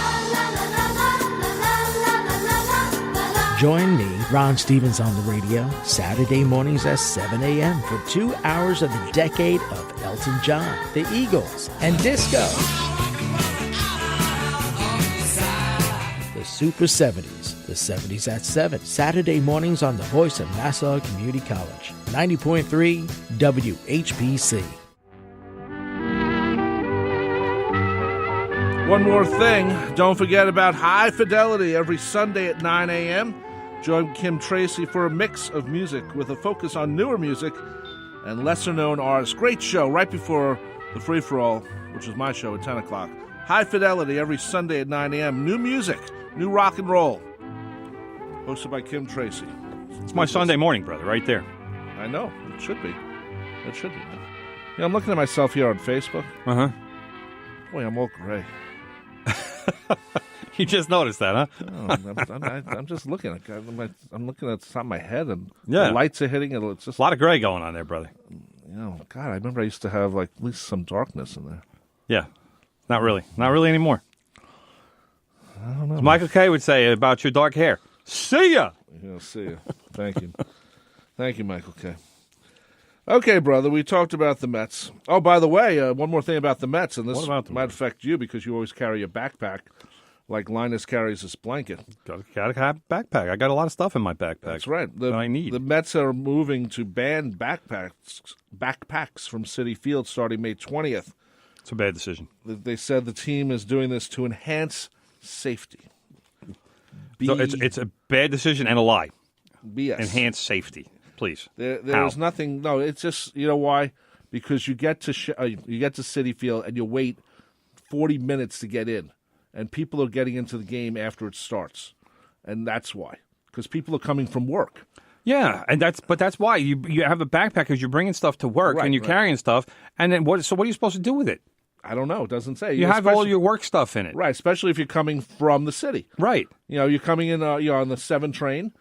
Join me, Ron Stevens, on the radio, Saturday mornings at 7 a.m. for 2 hours of the decade of Elton John, the Eagles, and disco. The Super 70s, the 70s at 7, Saturday mornings on the voice of Nassau Community College, 90.3 WHPC. One more thing, don't forget about High Fidelity every Sunday at 9 a.m. Join Kim Tracy for a mix of music with a focus on newer music and lesser-known artists. Great show right before the free-for-all, which is my show at 10 o'clock. High Fidelity every Sunday at 9 a.m. New music, new rock and roll. Hosted by Kim Tracy. It's my Sunday morning, brother, right there. I know. It should be. It should be. Yeah, I'm looking at myself here on Facebook. Uh-huh. Boy, I'm all gray. You just noticed that, huh? No, I'm just looking at it. I'm looking at the top of my head, and the lights are hitting it. It's just a lot of gray going on there, brother. God, I remember I used to have at least some darkness in there. Yeah, not really anymore. As Michael Kay would say about your dark hair. See ya. Yeah, see ya. Thank you. Thank you, Michael Kay. Okay, brother, we talked about the Mets. Oh, by the way, one more thing about the Mets, and this might affect you because you always carry a backpack like Linus carries this blanket. Got to have a backpack. I got a lot of stuff in my backpack. That's right. That I need. The Mets are moving to ban backpacks from Citi Field starting May 20th. It's a bad decision. They said the team is doing this to enhance safety. So it's a bad decision and a lie. BS. Enhance safety, please. There's nothing. No, it's just, you know why? Because you get to Citi Field and you wait 40 minutes to get in, and people are getting into the game after it starts, and that's why. Because people are coming from work. Yeah, and that's why you have a backpack because you're bringing stuff to work and you're carrying stuff, and then what? So what are you supposed to do with it? I don't know. It doesn't say. You have all your work stuff in it, right? Especially if you're coming from the city, right? You know, you're coming in. You're on the 7 train.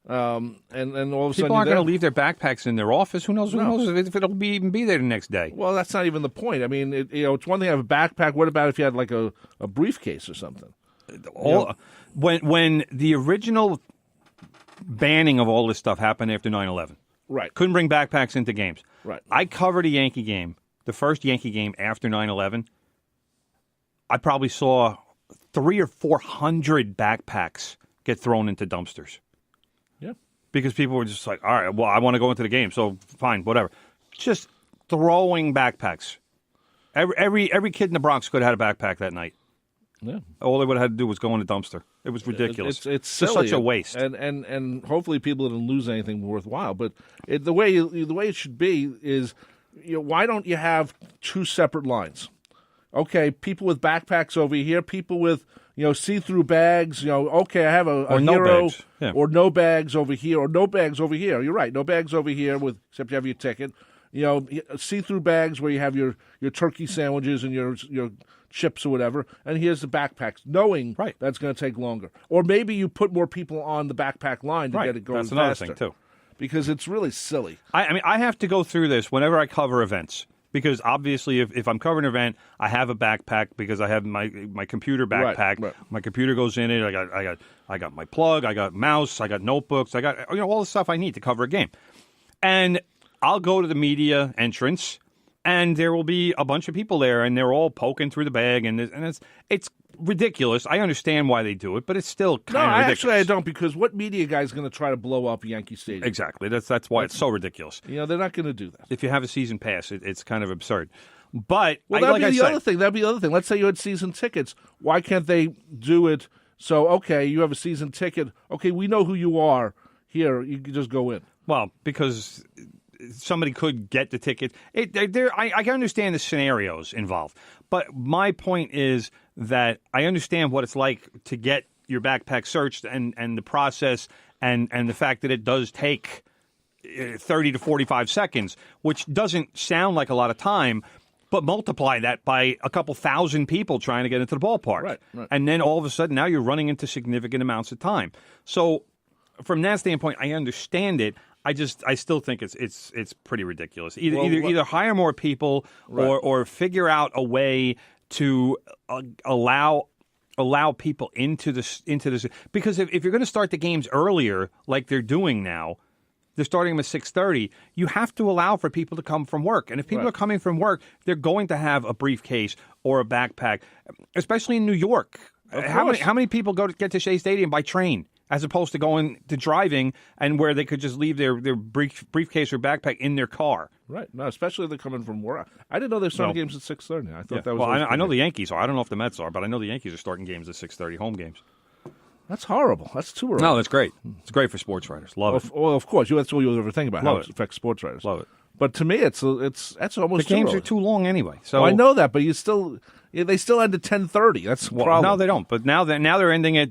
And all of a sudden people aren't going to leave their backpacks in their office. Who knows? Who knows if it'll even be there the next day? Well, that's not even the point. I mean, it's one thing to have a backpack. What about if you had like a briefcase or something? When the original banning of all this stuff happened after 9/11, right? Couldn't bring backpacks into games. Right. I covered a Yankee game, the first Yankee game after 9/11. I probably saw 300 or 400 backpacks get thrown into dumpsters. Yeah. Because people were just like, all right, well, I want to go into the game, so fine, whatever. Just throwing backpacks. Every kid in the Bronx could have had a backpack that night. Yeah. All they would have had to do was go in a dumpster. It was ridiculous. It's silly. silly. Such a waste. And hopefully people didn't lose anything worthwhile. But the way it should be is, why don't you have 2 separate lines? Okay, people with backpacks over here, people with see-through bags. Okay, I have a hero, bags. Yeah. or no bags over here, or no bags over here. You're right, no bags over here except you have your ticket. See-through bags where you have your turkey sandwiches and your chips or whatever, and here's the backpacks, knowing that's going to take longer. Or maybe you put more people on the backpack line to get it going faster. That's another thing, too. Because it's really silly. I mean, I have to go through this whenever I cover events. Because obviously, if I'm covering an event, I have a backpack because I have my computer backpack. Right. My computer goes in it. I got my plug. I got mouse. I got notebooks. I got all the stuff I need to cover a game. And I'll go to the media entrance, and there will be a bunch of people there, and they're all poking through the bag, and it's ridiculous. I understand why they do it, but it's still kind of ridiculous. Actually, I don't, because what media guy is going to try to blow up Yankee Stadium? Exactly. That's why it's so ridiculous. They're not going to do that. If you have a season pass, it's kind of absurd. But that'd be the other thing. That'd be the other thing. Let's say you had season tickets. Why can't they do it? So, okay, you have a season ticket. Okay, we know who you are. Here, you can just go in. Well, because somebody could get the ticket. I understand the scenarios involved, but my point is that I understand what it's like to get your backpack searched and the process and the fact that it does take 30 to 45 seconds, which doesn't sound like a lot of time, but multiply that by a couple thousand people trying to get into the ballpark. Right. And then all of a sudden now you're running into significant amounts of time. So from that standpoint, I understand it. I still think it's pretty ridiculous. Either hire more people or figure out a way to allow people into this, because if you're going to start the games earlier like they're doing now, they're starting them at 6:30. You have to allow for people to come from work, and if people are coming from work, they're going to have a briefcase or a backpack, especially in New York. How many people get to Shea Stadium by train? As opposed to going to driving and where they could just leave their briefcase or backpack in their car. Right. No, especially if they're coming from work. I didn't know they're starting games at 6:30. I thought that was. Well, I know the Yankees are. I don't know if the Mets are, but I know the Yankees are starting games at 6:30, home games. That's horrible. That's too early. No, that's great. It's great for sports writers. Love it. Well, of course. That's all you'll ever think about, how it affects sports writers. Love it. But to me, that's almost the games are too long anyway. So I know that, but they still end at 10:30. That's the problem. No, they don't. But now they're ending at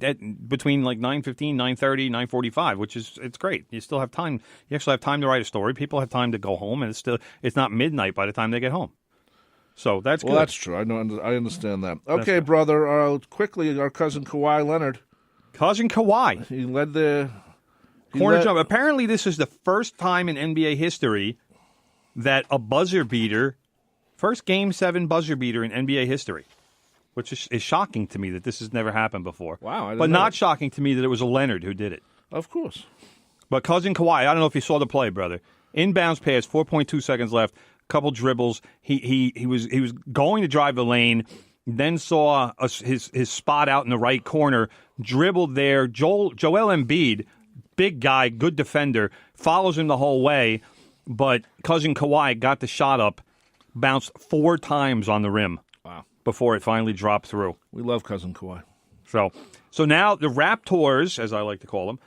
between like 9:15, 9:30, 9:45, which is it's great. You still have time. You actually have time to write a story. People have time to go home, and it's not midnight by the time they get home. So that's good. Well, that's true. I understand that. Okay, brother. Quickly, our cousin Kawhi Leonard. Cousin Kawhi. He led the corner jump. Apparently, this is the first time in NBA history that a buzzer beater, first Game 7 buzzer beater in NBA history. which is shocking to me that this has never happened before. Wow. I didn't but know. not shocking to me that it was a Leonard who did it. Of course. But cousin Kawhi, I don't know if you saw the play, brother. Inbounds pass, 4.2 seconds left, couple dribbles. He was going to drive the lane, then saw his spot out in the right corner, dribbled there. Joel Embiid, big guy, good defender, follows him the whole way, but cousin Kawhi got the shot up, bounced 4 times on the rim. Wow. Before it finally dropped through. We love cousin Kawhi. So now the Raptors, as I like to call them,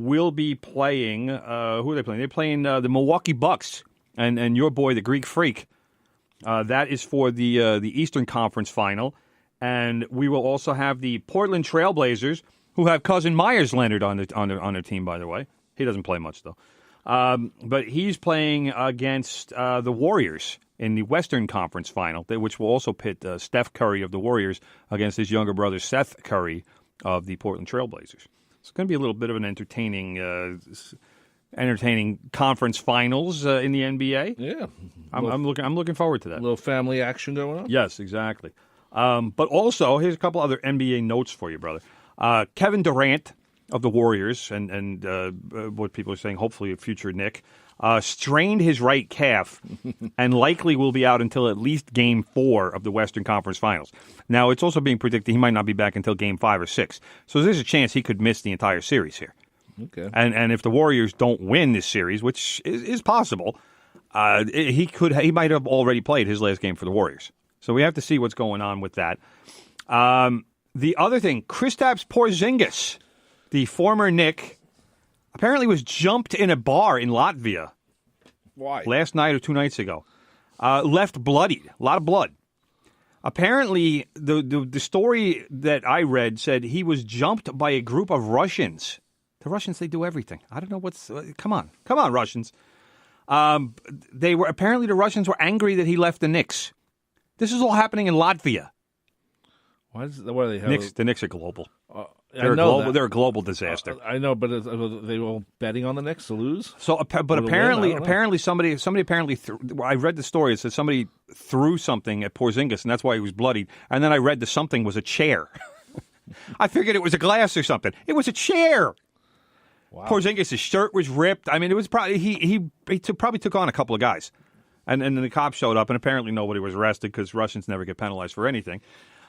will be playing. Who are they playing? They're playing the Milwaukee Bucks and your boy, the Greek Freak. That is for the Eastern Conference Final, and we will also have the Portland Trailblazers, who have cousin Myers Leonard on their team. By the way, he doesn't play much though, but he's playing against the Warriors in the Western Conference Final, which will also pit Steph Curry of the Warriors against his younger brother Seth Curry of the Portland Trailblazers. It's going to be a little bit of an entertaining conference finals in the NBA. Yeah, I'm looking forward to that. A little family action going on. Yes, exactly. But also, here's a couple other NBA notes for you, brother. Kevin Durant of the Warriors and what people are saying, hopefully a future Knick, strained his right calf and likely will be out until at least Game 4 of the Western Conference Finals. Now, it's also being predicted he might not be back until Game 5 or 6. So there's a chance he could miss the entire series here. Okay. And if the Warriors don't win this series, which is possible, he might have already played his last game for the Warriors. So we have to see what's going on with that. The other thing, Kristaps Porzingis, the former Knick, apparently was jumped in a bar in Latvia. Why? Last night or 2 nights ago. Left bloodied, a lot of blood. Apparently, the story that I read said he was jumped by a group of Russians. The Russians, they do everything. I don't know what's... come on, Russians. Apparently the Russians were angry that he left the Knicks. This is all happening in Latvia. What are they? The Knicks are global. They're a global disaster. I know, but are they all betting on the Knicks to lose? So, but apparently, somebody I read the story. It said somebody threw something at Porzingis, and that's why he was bloodied. And then I read something was a chair. I figured it was a glass or something. It was a chair. Wow. Porzingis' shirt was ripped. I mean, it was probably he probably took on a couple of guys, and then the cops showed up, and apparently nobody was arrested because Russians never get penalized for anything.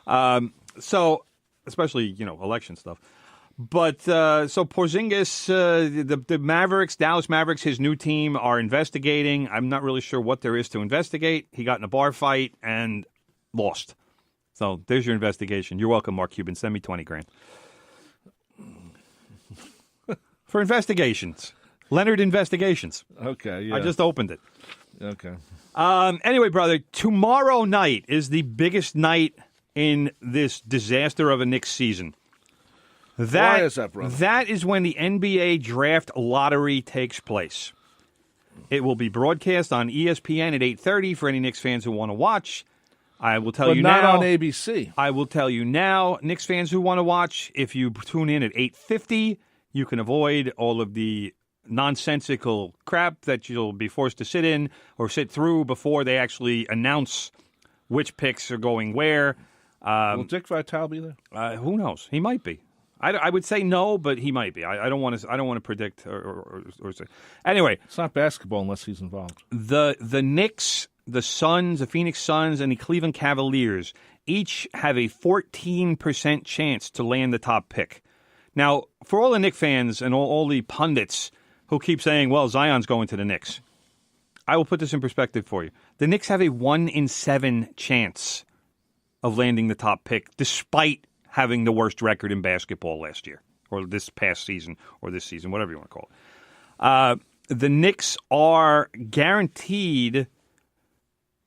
So, especially, election stuff. But so Porzingis, the Mavericks, Dallas Mavericks, his new team are investigating. I'm not really sure what there is to investigate. He got in a bar fight and lost. So there's your investigation. You're welcome, Mark Cuban. Send me $20,000 for investigations. Leonard Investigations. Okay, yeah. I just opened it. Okay. Anyway, brother, tomorrow night is the biggest night in this disaster of a Knicks season. Why is that, brother? That is when the NBA draft lottery takes place. It will be broadcast on ESPN at 8:30 for any Knicks fans who want to watch. I will tell you now. But not on ABC. I will tell you now, Knicks fans who want to watch, if you tune in at 8:50, you can avoid all of the nonsensical crap that you'll be forced to sit in or sit through before they actually announce which picks are going where. Will Dick Vitale be there? Who knows? He might be. I would say no, but he might be. I don't want to predict or say. Anyway, it's not basketball unless he's involved. The Knicks, the Suns, the Phoenix Suns, and the Cleveland Cavaliers each have a 14% chance to land the top pick. Now, for all the Knicks fans and all the pundits who keep saying, "Well, Zion's going to the Knicks," I will put this in perspective for you. The Knicks have a 1 in 7 chance of landing the top pick, despite having the worst record in basketball last year, or this past season, or this season, whatever you want to call it. The Knicks are guaranteed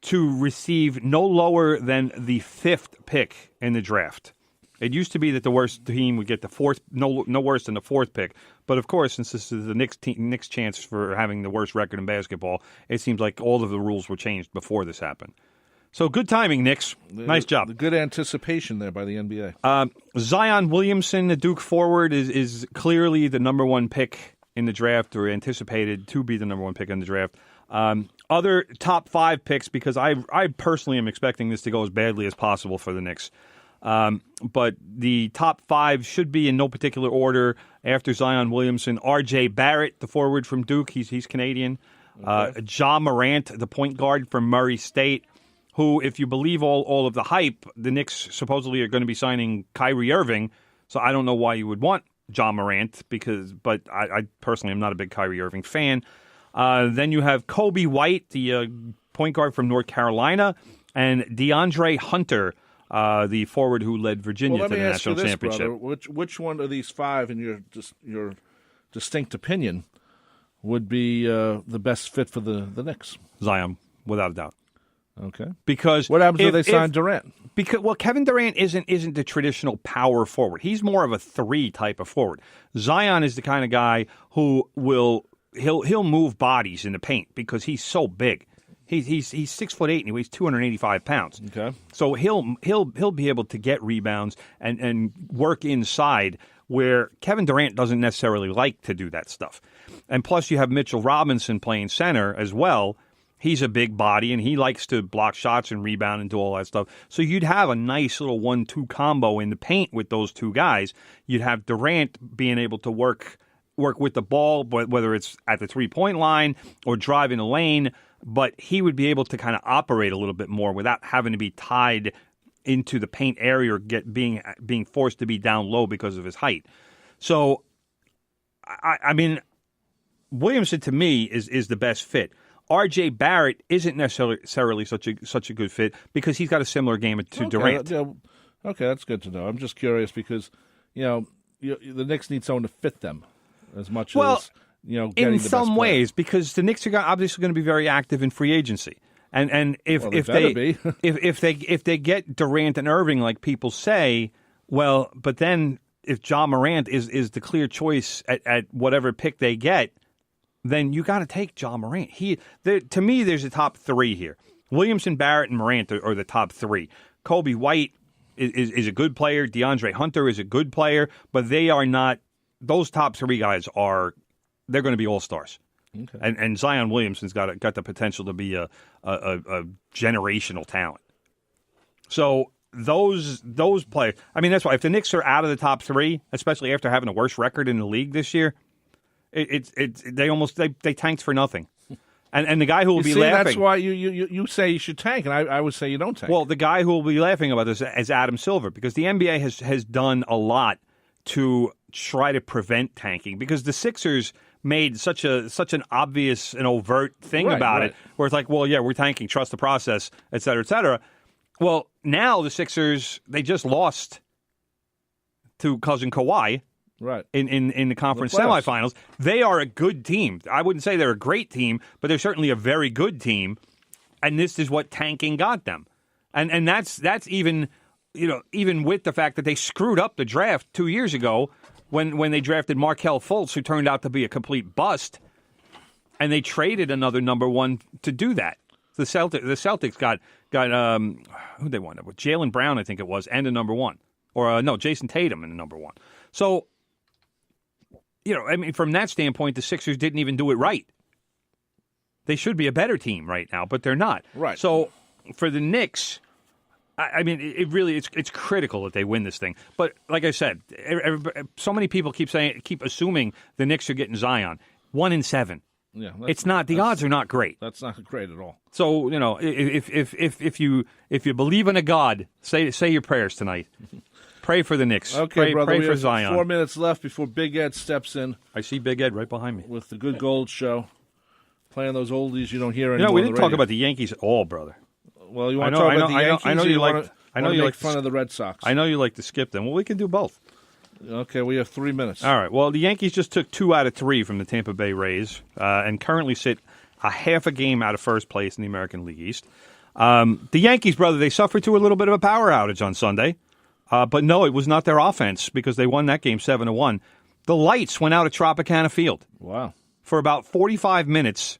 to receive no lower than the 5th pick in the draft. It used to be that the worst team would get the 4th, no worse than the 4th pick. But of course, since this is the Knicks' chance for having the worst record in basketball, it seems like all of the rules were changed before this happened. So good timing, Knicks. Nice job. Good anticipation there by the NBA. Zion Williamson, the Duke forward, is clearly the number 1 pick in the draft, or anticipated to be the number 1 pick in the draft. Other top 5 picks, because I personally am expecting this to go as badly as possible for the Knicks. But the top 5 should be in no particular order. After Zion Williamson, R.J. Barrett, the forward from Duke, he's Canadian. Ja Morant, the point guard from Murray State, who, if you believe all of the hype, the Knicks supposedly are going to be signing Kyrie Irving. So I don't know why you would want Ja Morant, but I personally am not a big Kyrie Irving fan. Then you have Kobe White, the point guard from North Carolina, and DeAndre Hunter, the forward who led Virginia to the national championship. Brother, which one of these 5, in your distinct opinion, would be the best fit for the Knicks? Zion, without a doubt. Okay. Because what happens if they sign Durant? Because Kevin Durant isn't the traditional power forward. He's more of a 3 type of forward. Zion is the kind of guy who he'll move bodies in the paint because he's so big. He's 6'8" and he weighs 285 pounds. Okay. So he'll be able to get rebounds and work inside where Kevin Durant doesn't necessarily like to do that stuff. And plus you have Mitchell Robinson playing center as well. He's a big body, and he likes to block shots and rebound and do all that stuff. So you'd have a nice little 1-2 combo in the paint with those 2 guys. You'd have Durant being able to work with the ball, whether it's at the 3-point line or driving the lane, but he would be able to kind of operate a little bit more without having to be tied into the paint area or being forced to be down low because of his height. So, I mean, Williamson to me is the best fit. R.J. Barrett isn't necessarily such a good fit because he's got a similar game to Durant. Okay, that's good to know. I'm just curious because the Knicks need someone to fit them as much as getting in the some best ways because the Knicks are obviously going to be very active in free agency, and if they get Durant and Irving like people say, well, but then if Ja Morant is the clear choice at whatever pick they get, then you got to take Ja Morant. To me, there's a top 3 here. Williamson, Barrett, and Morant are the top 3. Kobe White is a good player. DeAndre Hunter is a good player, but they are not. Those top 3 guys they're going to be all-stars. Okay. And Zion Williamson's got the potential to be a generational talent. So those players. I mean, that's why if the Knicks are out of the top 3, especially after having the worst record in the league this year. They tanked for nothing, and the guy who will be laughing. That's why you say you should tank, and I would say you don't tank. Well, the guy who will be laughing about this is Adam Silver because the NBA has done a lot to try to prevent tanking because the Sixers made such an obvious and overt thing about it, where it's like, well, yeah, we're tanking, trust the process, et cetera, et cetera. Well, now the Sixers they just lost to cousin Kawhi. Right. In the conference semifinals. They are a good team. I wouldn't say they're a great team, but they're certainly a very good team. And this is what tanking got them. And that's even even with the fact that they screwed up the draft 2 years ago when they drafted Markelle Fultz, who turned out to be a complete bust, and they traded another number 1 to do that. The Celtics got who they wound up with? Jaylen Brown, I think it was, and a number 1. Or Jason Tatum in the number 1. So I mean, from that standpoint, the Sixers didn't even do it right. They should be a better team right now, but they're not. Right. So for the Knicks, I mean, it's critical that they win this thing. But like I said, so many people keep assuming the Knicks are getting Zion 1-7. Yeah, it's not. The odds are not great. That's not great at all. So if you believe in a God, say your prayers tonight. Pray for the Knicks. Okay, brother. Pray we for have Zion. 4 minutes left before Big Ed steps in. I see Big Ed right behind me with the Good Gold Show, playing those oldies you don't hear anymore. We didn't talk about the Yankees at all, brother. Well, you want to talk about the Yankees? I know you like. I know you like fun of the Red Sox. I know you like to skip them. Well, we can do both. Okay, we have 3 minutes. All right. Well, the Yankees just took 2 out of 3 from the Tampa Bay Rays and currently sit a half a game out of first place in the American League East. The Yankees, brother, they suffered through a little bit of a power outage on Sunday. But no, it was not their offense because they won that game 7-1. The lights went out at Tropicana Field. Wow. For about 45 minutes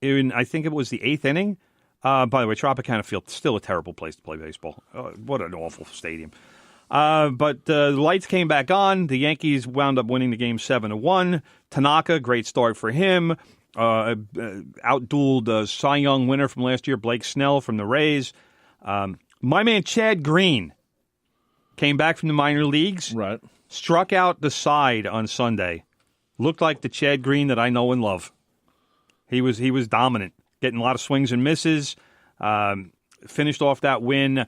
I think it was the 8th inning. By the way, Tropicana Field, still a terrible place to play baseball. What an awful stadium. But the lights came back on. The Yankees wound up winning the game 7-1. Tanaka, great start for him. Outdueled Cy Young winner from last year, Blake Snell from the Rays. My man Chad Green Came back from the minor leagues. Right. Struck out the side on Sunday. Looked like the Chad Green that I know and love. He was dominant, getting a lot of swings and misses. Finished off that win.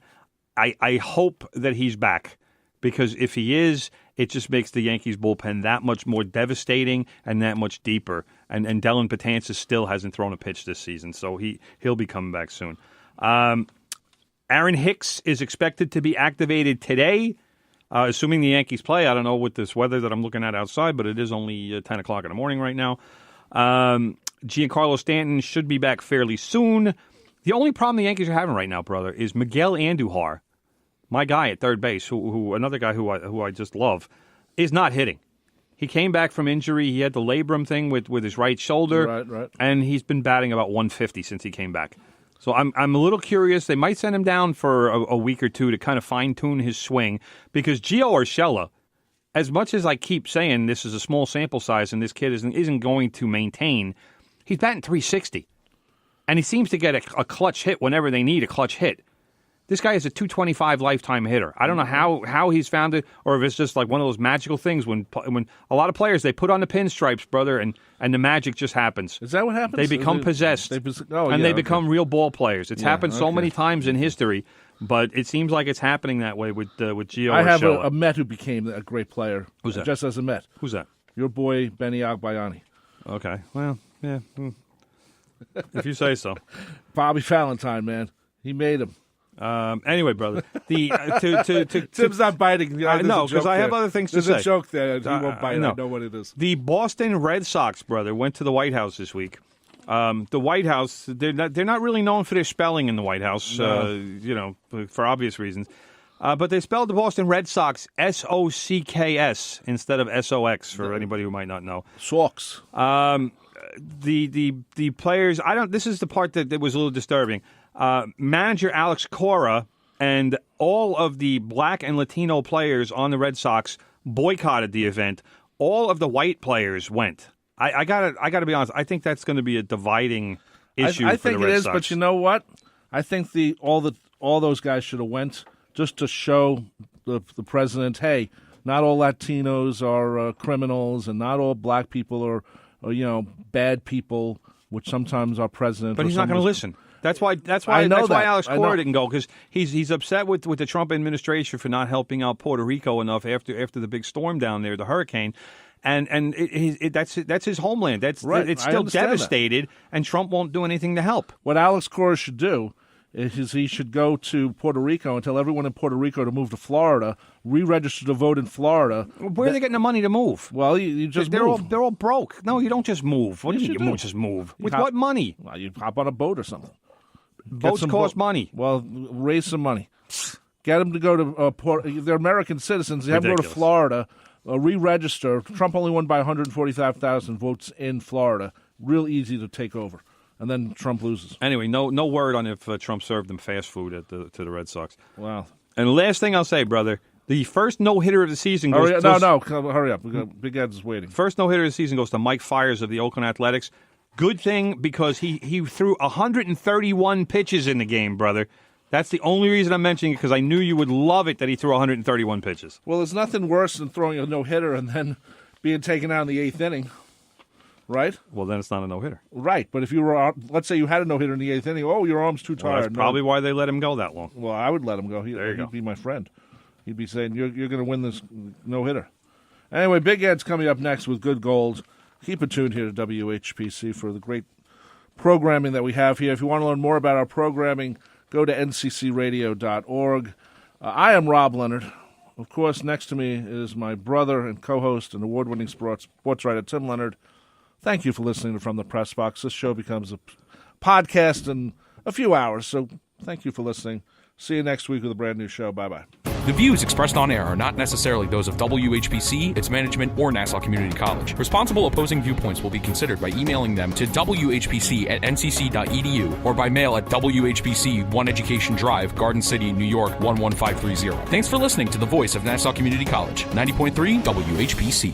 I hope that he's back, because if he is, it just makes the Yankees bullpen that much more devastating and that much deeper. And Dellin Betances still hasn't thrown a pitch this season, so he'll be coming back soon. Aaron Hicks is expected to be activated today, assuming the Yankees play. I don't know with this weather that I'm looking at outside, but it is only 10 o'clock in the morning right now. Giancarlo Stanton should be back fairly soon. The only problem the Yankees are having right now, brother, is Miguel Andujar, my guy at third base, who another guy who I just love, is not hitting. He came back from injury. He had the labrum thing with his right shoulder, right. And he's been batting about 150 since he came back. So I'm a little curious. They might send him down for a week or two to kind of fine-tune his swing, because Gio Urshela, as much as I keep saying this is a small sample size and this kid isn't going to maintain, he's batting .360. And he seems to get a clutch hit whenever they need a clutch hit. This guy is a .225 lifetime hitter. I don't know how he's found it, or if it's just like one of those magical things when a lot of players, they put on the pinstripes, brother, and the magic just happens. Is that what happens? They become possessed, they become real ball players. It's happened so many times in history, but it seems like it's happening that way with Gio. I have a Met who became a great player. Who's that? Just as a Met. Who's that? Your boy, Benny Agbayani. Okay. Well, yeah. If you say so. Bobby Valentine, man. He made him. Anyway, brother, Tim's not biting. No, because I have other things to say. There's a joke there. He won't bite. No. I know what it is. The Boston Red Sox, brother, went to the White House this week. The White House, they're not really known for their spelling in the White House, no. For obvious reasons. But they spelled the Boston Red Sox SOCKS instead of SOX for anybody who might not know. Sox. The players, this is the part that was a little disturbing. Manager Alex Cora and all of the black and Latino players on the Red Sox boycotted the event. All of the white players went. I gotta be honest. I think that's going to be a dividing issue. I for think the Red it is, Sox. but you know what? I think all those guys should have went just to show the president, hey, not all Latinos are criminals, and not all black people are bad people, which sometimes our president. But he's not going to listen. That's why Alex Cora didn't go, because he's upset with the Trump administration for not helping out Puerto Rico enough after the big storm down there, the hurricane, and that's his homeland. It's still devastated, and Trump won't do anything to help. What Alex Cora should do is he should go to Puerto Rico and tell everyone in Puerto Rico to move to Florida, re-register to vote in Florida. Where are they getting the money to move? Well, you just move. They're all broke. No, you don't just move. What do you mean you just move? With what money? Well, you hop on a boat or something. Boats cost money. Well, raise some money. Get them to go to they're American citizens. They have to go to Florida, re-register. Trump only won by 145,000 votes in Florida. Real easy to take over. And then Trump loses. Anyway, no word on if Trump served them fast food to the Red Sox. Wow. And the last thing I'll say, brother, the first no-hitter of the season goes hurry up. Big Ed's is waiting. First no-hitter of the season goes to Mike Fiers of the Oakland Athletics. Good thing, because he threw 131 pitches in the game, brother. That's the only reason I'm mentioning it, because I knew you would love it that he threw 131 pitches. Well, there's nothing worse than throwing a no-hitter and then being taken out in the eighth inning. Right? Well, then it's not a no-hitter. Right, but if you were, let's say you had a no-hitter in the eighth inning, your arm's too tired. Well, that's probably why they let him go that long. Well, I would let him go. There you go. He'd be my friend. He'd be saying, you're going to win this no-hitter. Anyway, Big Ed's coming up next with Good Gold. Keep it tuned here to WHPC for the great programming that we have here. If you want to learn more about our programming, go to nccradio.org. I am Rob Leonard. Of course, next to me is my brother and co-host and award-winning sports writer, Tim Leonard. Thank you for listening to From the Press Box. This show becomes a podcast in a few hours, so thank you for listening. See you next week with a brand new show. Bye-bye. The views expressed on air are not necessarily those of WHPC, its management, or Nassau Community College. Responsible opposing viewpoints will be considered by emailing them to whpc@ncc.edu or by mail at WHPC 1 Education Drive, Garden City, New York 11530. Thanks for listening to the voice of Nassau Community College, 90.3 WHPC.